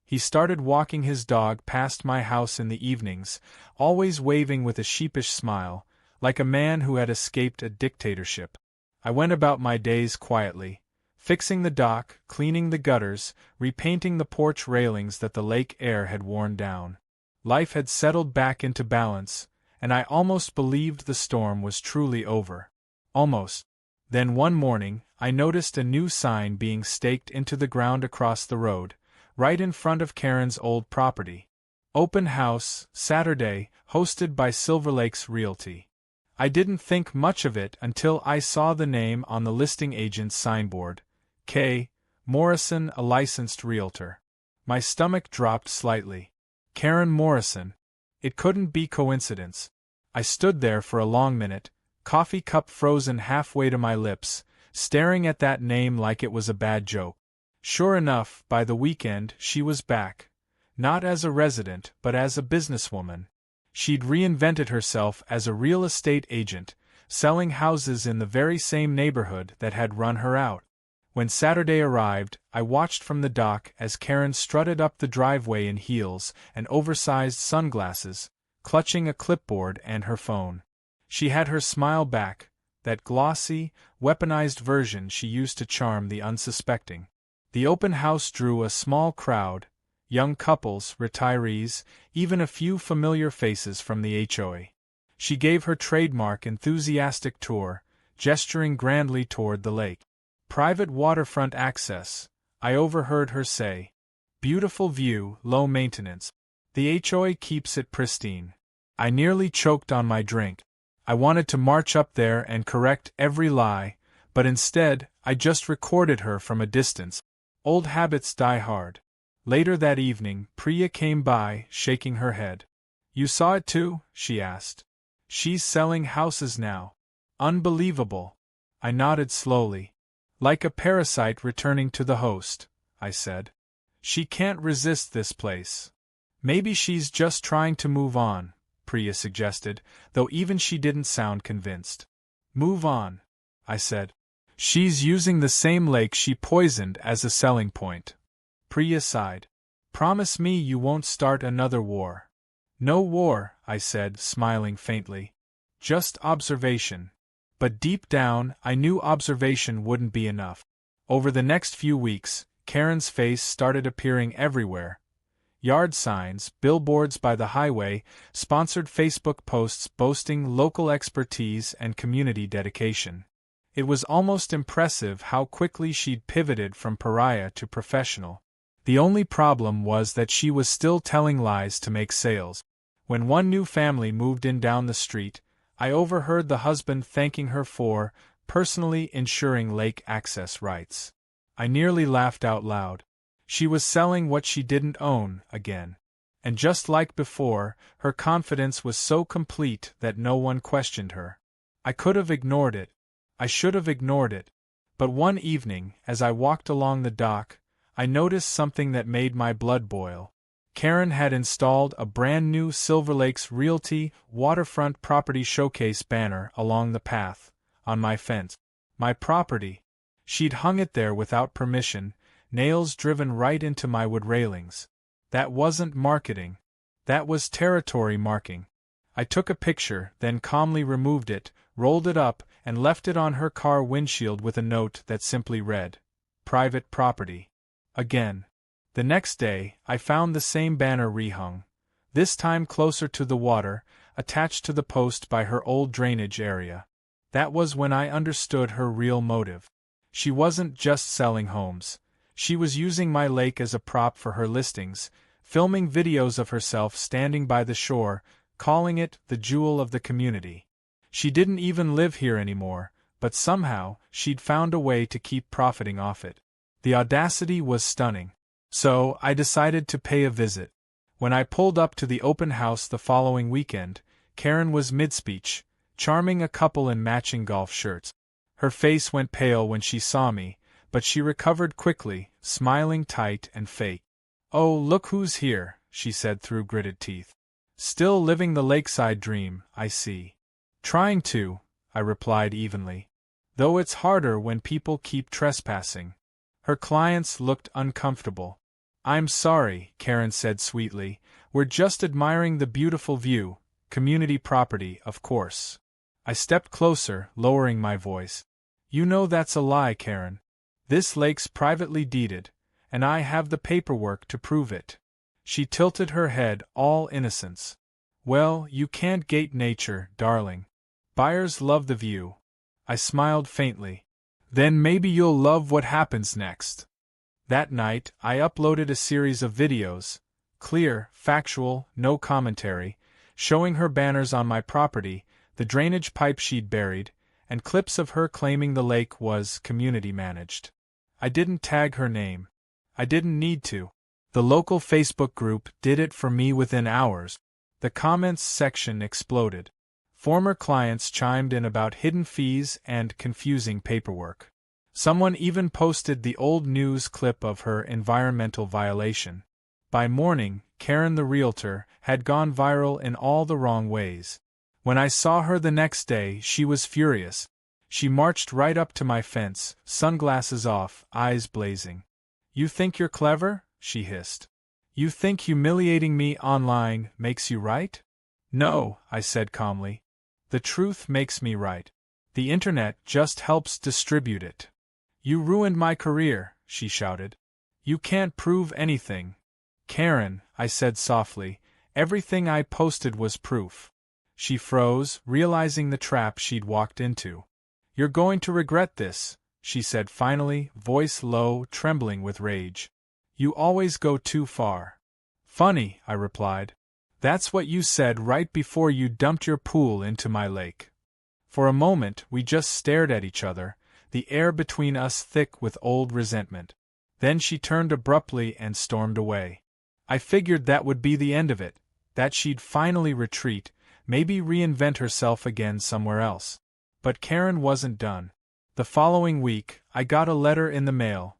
He started walking his dog past my house in the evenings, always waving with a sheepish smile, like a man who had escaped a dictatorship. I went about my days quietly, fixing the dock, cleaning the gutters, repainting the porch railings that the lake air had worn down. Life had settled back into balance, and I almost believed the storm was truly over. Almost. Then one morning, I noticed a new sign being staked into the ground across the road, right in front of Karen's old property. Open House, Saturday, hosted by Silver Lakes Realty. I didn't think much of it until I saw the name on the listing agent's signboard. K. Morrison, a licensed realtor. My stomach dropped slightly. Karen Morrison. It couldn't be coincidence. I stood there for a long minute, coffee cup frozen halfway to my lips, staring at that name like it was a bad joke. Sure enough, by the weekend, she was back. Not as a resident, but as a businesswoman. She'd reinvented herself as a real estate agent, selling houses in the very same neighborhood that had run her out. When Saturday arrived, I watched from the dock as Karen strutted up the driveway in heels and oversized sunglasses, clutching a clipboard and her phone. She had her smile back, that glossy, weaponized version she used to charm the unsuspecting. The open house drew a small crowd, young couples, retirees, even a few familiar faces from the HOA. She gave her trademark enthusiastic tour, gesturing grandly toward the lake. Private waterfront access, I overheard her say. Beautiful view, low maintenance. The HOA keeps it pristine. I nearly choked on my drink. I wanted to march up there and correct every lie, but instead, I just recorded her from a distance. Old habits die hard. Later that evening, Priya came by, shaking her head. You saw it too? She asked. She's selling houses now. Unbelievable. I nodded slowly. Like a parasite returning to the host, I said. She can't resist this place. Maybe she's just trying to move on, Priya suggested, though even she didn't sound convinced. Move on, I said. She's using the same lake she poisoned as a selling point. Priya sighed. Promise me you won't start another war. No war, I said, smiling faintly. Just observation. But deep down, I knew observation wouldn't be enough. Over the next few weeks, Karen's face started appearing everywhere. Yard signs, billboards by the highway, sponsored Facebook posts boasting local expertise and community dedication. It was almost impressive how quickly she'd pivoted from pariah to professional. The only problem was that she was still telling lies to make sales. When one new family moved in down the street, I overheard the husband thanking her for personally ensuring lake access rights. I nearly laughed out loud. She was selling what she didn't own again. And just like before, her confidence was so complete that no one questioned her. I could have ignored it. I should have ignored it. But one evening, as I walked along the dock, I noticed something that made my blood boil. Karen had installed a brand new Silver Lakes Realty waterfront property showcase banner along the path, on my fence. My property. She'd hung it there without permission, nails driven right into my wood railings. That wasn't marketing. That was territory marking. I took a picture, then calmly removed it, rolled it up, and left it on her car windshield with a note that simply read, "Private property." Again. The next day, I found the same banner rehung, this time closer to the water, attached to the post by her old drainage area. That was when I understood her real motive. She wasn't just selling homes. She was using my lake as a prop for her listings, filming videos of herself standing by the shore, calling it the jewel of the community. She didn't even live here anymore, but somehow, she'd found a way to keep profiting off it. The audacity was stunning. So, I decided to pay a visit. When I pulled up to the open house the following weekend, Karen was mid-speech, charming a couple in matching golf shirts. Her face went pale when she saw me, but she recovered quickly, smiling tight and fake. "Oh, look who's here," she said through gritted teeth. "Still living the lakeside dream, I see." "Trying to," I replied evenly. "Though it's harder when people keep trespassing." Her clients looked uncomfortable. "I'm sorry," Karen said sweetly. "We're just admiring the beautiful view. Community property, of course." I stepped closer, lowering my voice. "You know that's a lie, Karen. This lake's privately deeded, and I have the paperwork to prove it." She tilted her head, all innocence. "Well, you can't gate nature, darling. Buyers love the view." I smiled faintly. "Then maybe you'll love what happens next." That night, I uploaded a series of videos, clear, factual, no commentary, showing her banners on my property, the drainage pipe she'd buried, and clips of her claiming the lake was community managed. I didn't tag her name. I didn't need to. The local Facebook group did it for me within hours. The comments section exploded. Former clients chimed in about hidden fees and confusing paperwork. Someone even posted the old news clip of her environmental violation. By morning, Karen the realtor had gone viral in all the wrong ways. When I saw her the next day, she was furious. She marched right up to my fence, sunglasses off, eyes blazing. "You think you're clever?" she hissed. "You think humiliating me online makes you right?" "No," I said calmly. "The truth makes me right. The internet just helps distribute it." "You ruined my career," she shouted. "You can't prove anything." "Karen," I said softly, "everything I posted was proof." She froze, realizing the trap she'd walked into. "You're going to regret this," she said finally, voice low, trembling with rage. "You always go too far." "Funny," I replied. "That's what you said right before you dumped your pool into my lake." For a moment, we just stared at each other, the air between us thick with old resentment. Then she turned abruptly and stormed away. I figured that would be the end of it, that she'd finally retreat, maybe reinvent herself again somewhere else. But Karen wasn't done. The following week, I got a letter in the mail.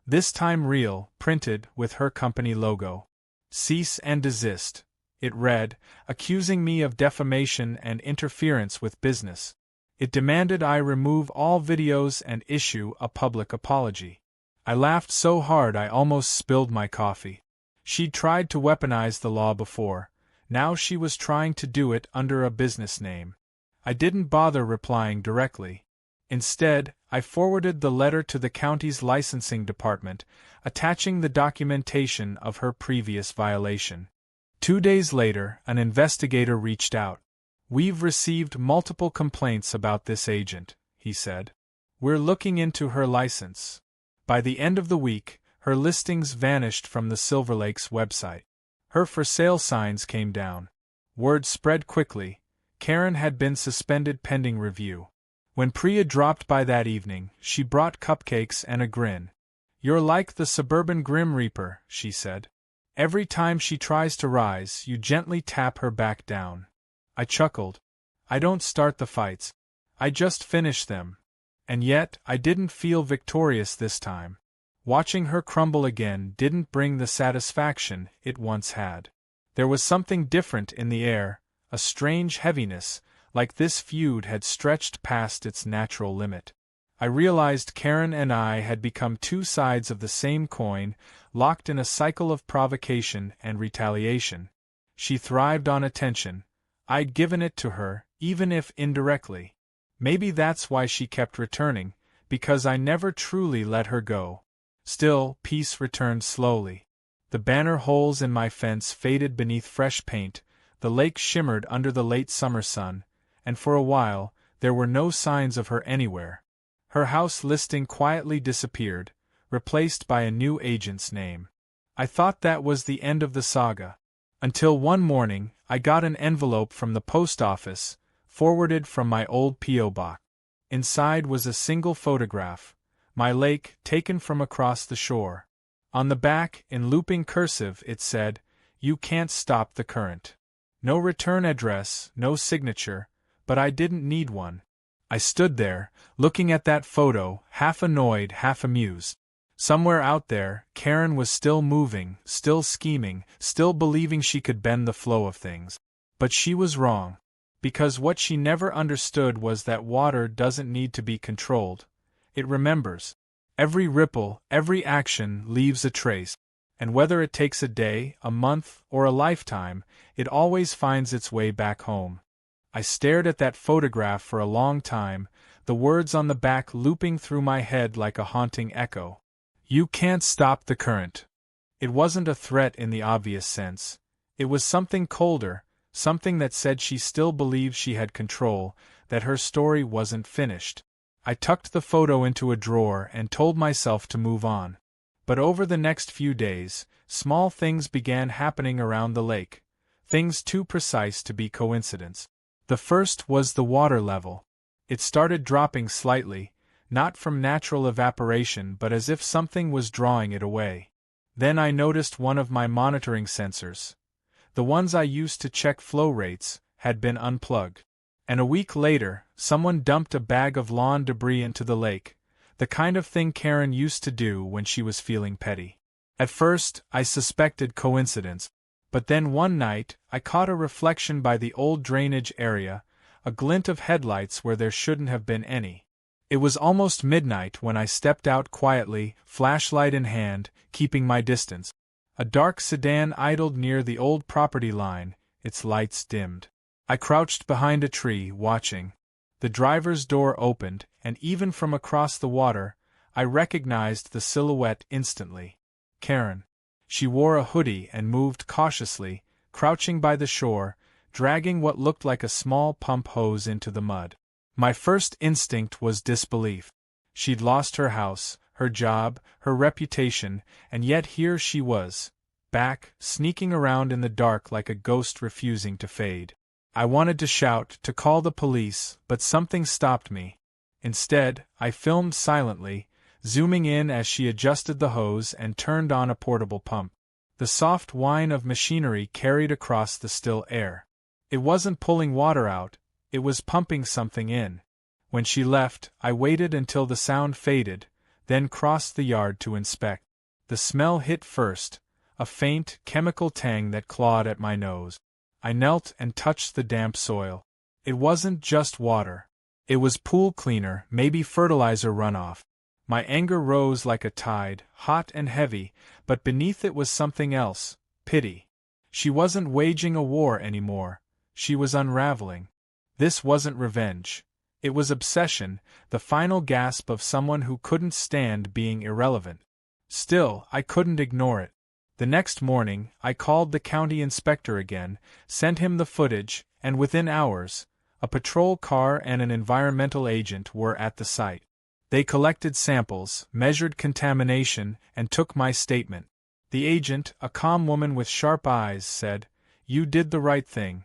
This time real, printed with her company logo. "Cease and desist," it read, accusing me of defamation and interference with business. It demanded I remove all videos and issue a public apology. I laughed so hard I almost spilled my coffee. She'd tried to weaponize the law before. Now she was trying to do it under a business name. I didn't bother replying directly. Instead, I forwarded the letter to the county's licensing department, attaching the documentation of her previous violation. 2 days later, an investigator reached out. "We've received multiple complaints about this agent," he said. "We're looking into her license." By the end of the week, her listings vanished from the Silver Lake's website. Her for sale signs came down. Word spread quickly. Karen had been suspended pending review. When Priya dropped by that evening, she brought cupcakes and a grin. "You're like the suburban Grim Reaper," she said. "Every time she tries to rise, you gently tap her back down." I chuckled. "I don't start the fights. I just finish them." And yet, I didn't feel victorious this time. Watching her crumble again didn't bring the satisfaction it once had. There was something different in the air, a strange heaviness, like this feud had stretched past its natural limit. I realized Karen and I had become two sides of the same coin, locked in a cycle of provocation and retaliation. She thrived on attention. I'd given it to her, even if indirectly. Maybe that's why she kept returning, because I never truly let her go. Still, peace returned slowly. The banner holes in my fence faded beneath fresh paint, the lake shimmered under the late summer sun, and for a while, there were no signs of her anywhere. Her house listing quietly disappeared, replaced by a new agent's name. I thought that was the end of the saga. Until one morning, I got an envelope from the post office, forwarded from my old P.O. box. Inside was a single photograph, my lake taken from across the shore. On the back, in looping cursive, it said, "You can't stop the current." No return address, no signature, but I didn't need one. I stood there, looking at that photo, half annoyed, half amused. Somewhere out there, Karen was still moving, still scheming, still believing she could bend the flow of things. But she was wrong. Because what she never understood was that water doesn't need to be controlled. It remembers. Every ripple, every action leaves a trace. And whether it takes a day, a month, or a lifetime, it always finds its way back home. I stared at that photograph for a long time, the words on the back looping through my head like a haunting echo. You can't stop the current. It wasn't a threat in the obvious sense. It was something colder, something that said she still believed she had control, that her story wasn't finished. I tucked the photo into a drawer and told myself to move on. But over the next few days, small things began happening around the lake, things too precise to be coincidence. The first was the water level. It started dropping slightly, not from natural evaporation but as if something was drawing it away. Then I noticed one of my monitoring sensors. The ones I used to check flow rates had been unplugged. And a week later, someone dumped a bag of lawn debris into the lake, the kind of thing Karen used to do when she was feeling petty. At first, I suspected coincidence, but then one night, I caught a reflection by the old drainage area, a glint of headlights where there shouldn't have been any. It was almost midnight when I stepped out quietly, flashlight in hand, keeping my distance. A dark sedan idled near the old property line, its lights dimmed. I crouched behind a tree, watching. The driver's door opened, and even from across the water, I recognized the silhouette instantly. Karen. She wore a hoodie and moved cautiously, crouching by the shore, dragging what looked like a small pump hose into the mud. My first instinct was disbelief. She'd lost her house, her job, her reputation, and yet here she was, back, sneaking around in the dark like a ghost refusing to fade. I wanted to shout, to call the police, but something stopped me. Instead, I filmed silently, zooming in as she adjusted the hose and turned on a portable pump. The soft whine of machinery carried across the still air. It wasn't pulling water out, it was pumping something in. When she left, I waited until the sound faded, then crossed the yard to inspect. The smell hit first, a faint, chemical tang that clawed at my nose. I knelt and touched the damp soil. It wasn't just water. It was pool cleaner, maybe fertilizer runoff. My anger rose like a tide, hot and heavy, but beneath it was something else, pity. She wasn't waging a war anymore. She was unraveling. This wasn't revenge. It was obsession, the final gasp of someone who couldn't stand being irrelevant. Still, I couldn't ignore it. The next morning, I called the county inspector again, sent him the footage, and within hours, a patrol car and an environmental agent were at the site. They collected samples, measured contamination, and took my statement. The agent, a calm woman with sharp eyes, said, "You did the right thing.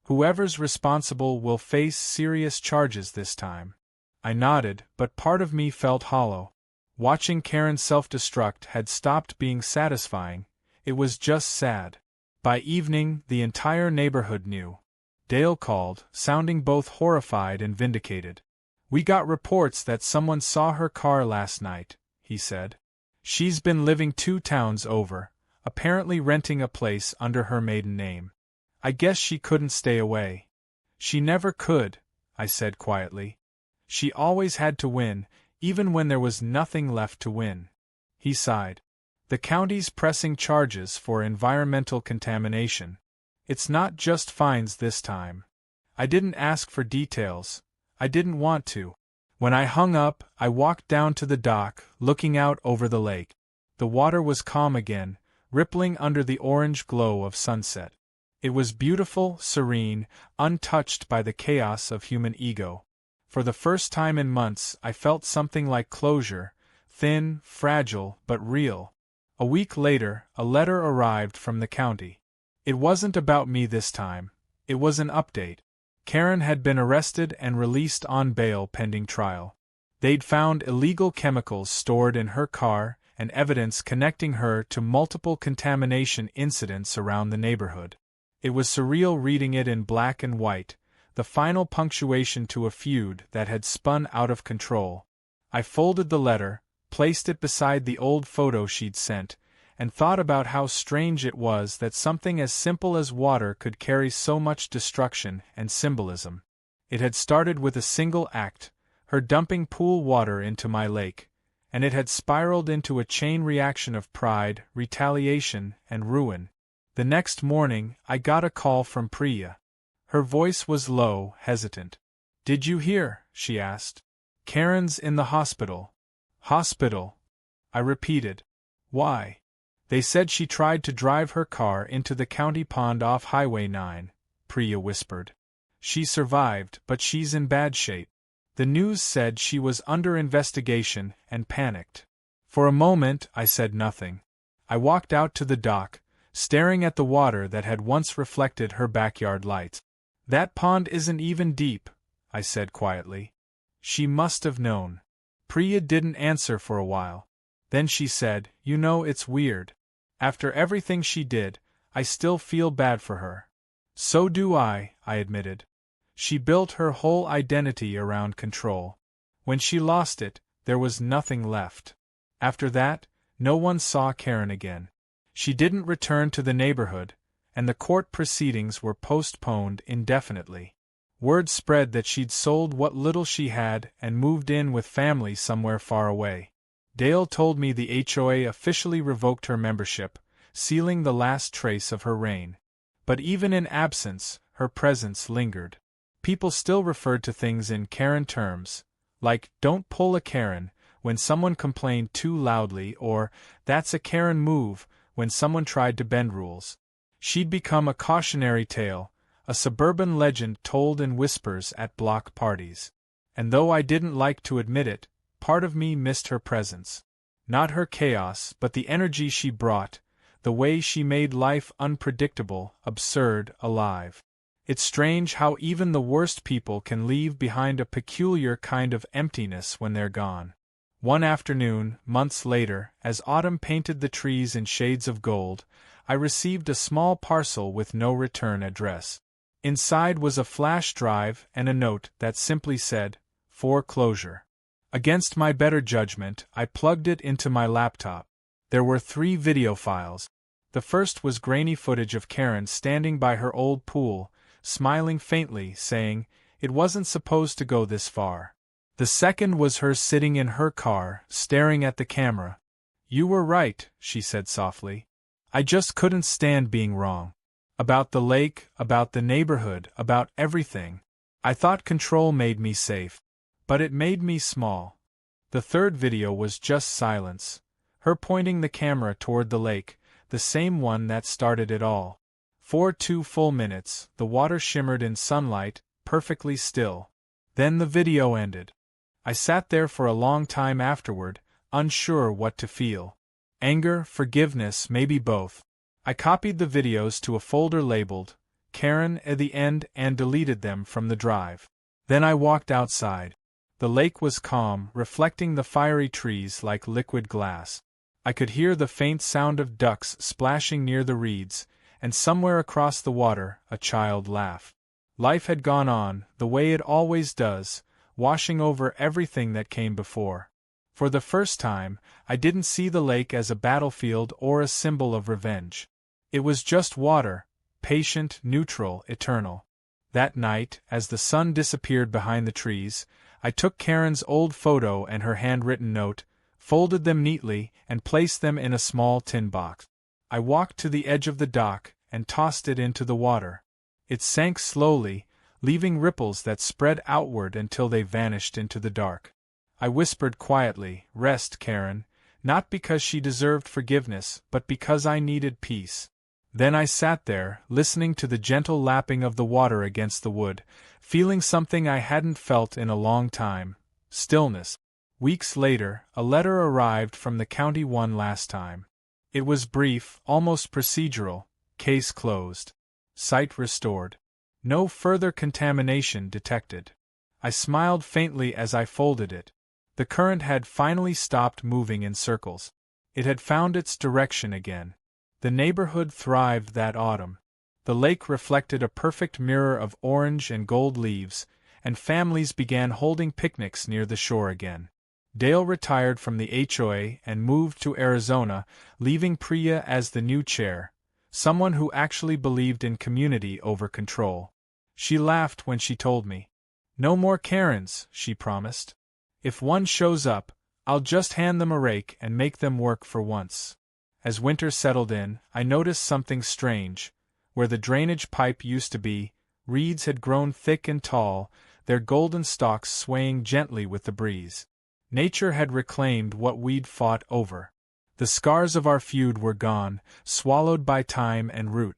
Whoever's responsible will face serious charges this time." I nodded, but part of me felt hollow. Watching Karen self-destruct had stopped being satisfying, it was just sad. By evening, the entire neighborhood knew. Dale called, sounding both horrified and vindicated. "We got reports that someone saw her car last night," he said. "She's been living 2 towns over, apparently renting a place under her maiden name. I guess she couldn't stay away." "She never could," I said quietly. "She always had to win, even when there was nothing left to win." He sighed. "The county's pressing charges for environmental contamination. It's not just fines this time. I didn't ask for details. I didn't want to. When I hung up, I walked down to the dock, looking out over the lake. The water was calm again, rippling under the orange glow of sunset. It was beautiful, serene, untouched by the chaos of human ego. For the first time in months, I felt something like closure, thin, fragile, but real. A week later, a letter arrived from the county. It wasn't about me this time. It was an update. Karen had been arrested and released on bail pending trial. They'd found illegal chemicals stored in her car and evidence connecting her to multiple contamination incidents around the neighborhood. It was surreal reading it in black and white, the final punctuation to a feud that had spun out of control. I folded the letter, placed it beside the old photo she'd sent, and thought about how strange it was that something as simple as water could carry so much destruction and symbolism. It had started with a single act, her dumping pool water into my lake, and it had spiraled into a chain reaction of pride, retaliation, and ruin. The next morning, I got a call from Priya. Her voice was low, hesitant. "Did you hear?" she asked. "Karen's in the hospital." "Hospital?" I repeated. "Why?" "They said she tried to drive her car into the county pond off Highway 9, Priya whispered. "She survived, but she's in bad shape." The news said she was under investigation and panicked. For a moment, I said nothing. I walked out to the dock, staring at the water that had once reflected her backyard lights. "That pond isn't even deep," I said quietly. "She must have known." Priya didn't answer for a while. Then she said, "You know, it's weird. After everything she did, I still feel bad for her." "So do I admitted. She built her whole identity around control. When she lost it, there was nothing left. After that, no one saw Karen again. She didn't return to the neighborhood, and the court proceedings were postponed indefinitely. Word spread that she'd sold what little she had and moved in with family somewhere far away. Dale told me the HOA officially revoked her membership, sealing the last trace of her reign. But even in absence, her presence lingered. People still referred to things in Karen terms, like "don't pull a Karen" when someone complained too loudly, or "that's a Karen move" when someone tried to bend rules. She'd become a cautionary tale, a suburban legend told in whispers at block parties. And though I didn't like to admit it, part of me missed her presence. Not her chaos, but the energy she brought, the way she made life unpredictable, absurd, alive. It's strange how even the worst people can leave behind a peculiar kind of emptiness when they're gone. One afternoon, months later, as autumn painted the trees in shades of gold, I received a small parcel with no return address. Inside was a flash drive and a note that simply said, "Foreclosure." Against my better judgment, I plugged it into my laptop. There were 3 video files. The first was grainy footage of Karen standing by her old pool, smiling faintly, saying, "It wasn't supposed to go this far." The second was her sitting in her car, staring at the camera. "You were right," she said softly. "I just couldn't stand being wrong. About the lake, about the neighborhood, about everything. I thought control made me safe. But it made me small." The third video was just silence. Her pointing the camera toward the lake, the same one that started it all. For 2 full minutes, the water shimmered in sunlight, perfectly still. Then the video ended. I sat there for a long time afterward, unsure what to feel. Anger, forgiveness, maybe both. I copied the videos to a folder labeled Karen at the end and deleted them from the drive. Then I walked outside. The lake was calm, reflecting the fiery trees like liquid glass. I could hear the faint sound of ducks splashing near the reeds, and somewhere across the water, a child laughed. Life had gone on, the way it always does, washing over everything that came before. For the first time, I didn't see the lake as a battlefield or a symbol of revenge. It was just water, patient, neutral, eternal. That night, as the sun disappeared behind the trees, I took Karen's old photo and her handwritten note, folded them neatly, and placed them in a small tin box. I walked to the edge of the dock and tossed it into the water. It sank slowly, leaving ripples that spread outward until they vanished into the dark. I whispered quietly, "Rest, Karen," not because she deserved forgiveness, but because I needed peace. Then I sat there, listening to the gentle lapping of the water against the wood, feeling something I hadn't felt in a long time: stillness. Weeks later, a letter arrived from the county one last time. It was brief, almost procedural: case closed. Site restored. No further contamination detected. I smiled faintly as I folded it. The current had finally stopped moving in circles. It had found its direction again. The neighborhood thrived that autumn. The lake reflected a perfect mirror of orange and gold leaves, and families began holding picnics near the shore again. Dale retired from the HOA and moved to Arizona, leaving Priya as the new chair, someone who actually believed in community over control. She laughed when she told me. "No more Karens," she promised. "If one shows up, I'll just hand them a rake and make them work for once." As winter settled in, I noticed something strange. Where the drainage pipe used to be, reeds had grown thick and tall, their golden stalks swaying gently with the breeze. Nature had reclaimed what we'd fought over. The scars of our feud were gone, swallowed by time and root.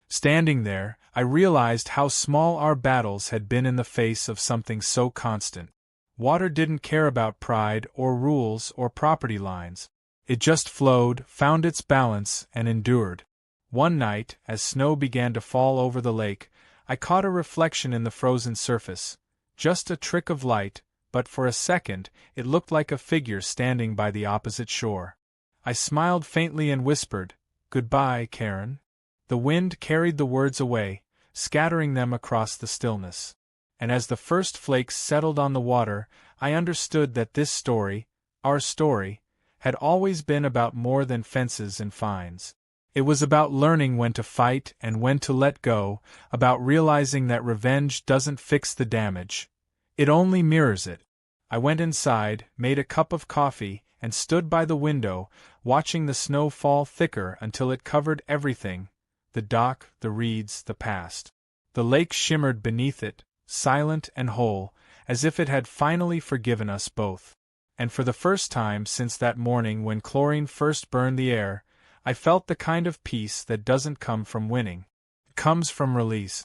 Standing there, I realized how small our battles had been in the face of something so constant. Water didn't care about pride or rules or property lines. It just flowed, found its balance, and endured. One night, as snow began to fall over the lake, I caught a reflection in the frozen surface. Just a trick of light, but for a second, it looked like a figure standing by the opposite shore. I smiled faintly and whispered, "Goodbye, Karen." The wind carried the words away, scattering them across the stillness. And as the first flakes settled on the water, I understood that this story, our story, had always been about more than fences and fines. It was about learning when to fight and when to let go, about realizing that revenge doesn't fix the damage. It only mirrors it. I went inside, made a cup of coffee, and stood by the window, watching the snow fall thicker until it covered everything: the dock, the reeds, the past. The lake shimmered beneath it, silent and whole, as if it had finally forgiven us both. And for the first time since that morning when chlorine first burned the air, I felt the kind of peace that doesn't come from winning. It comes from release.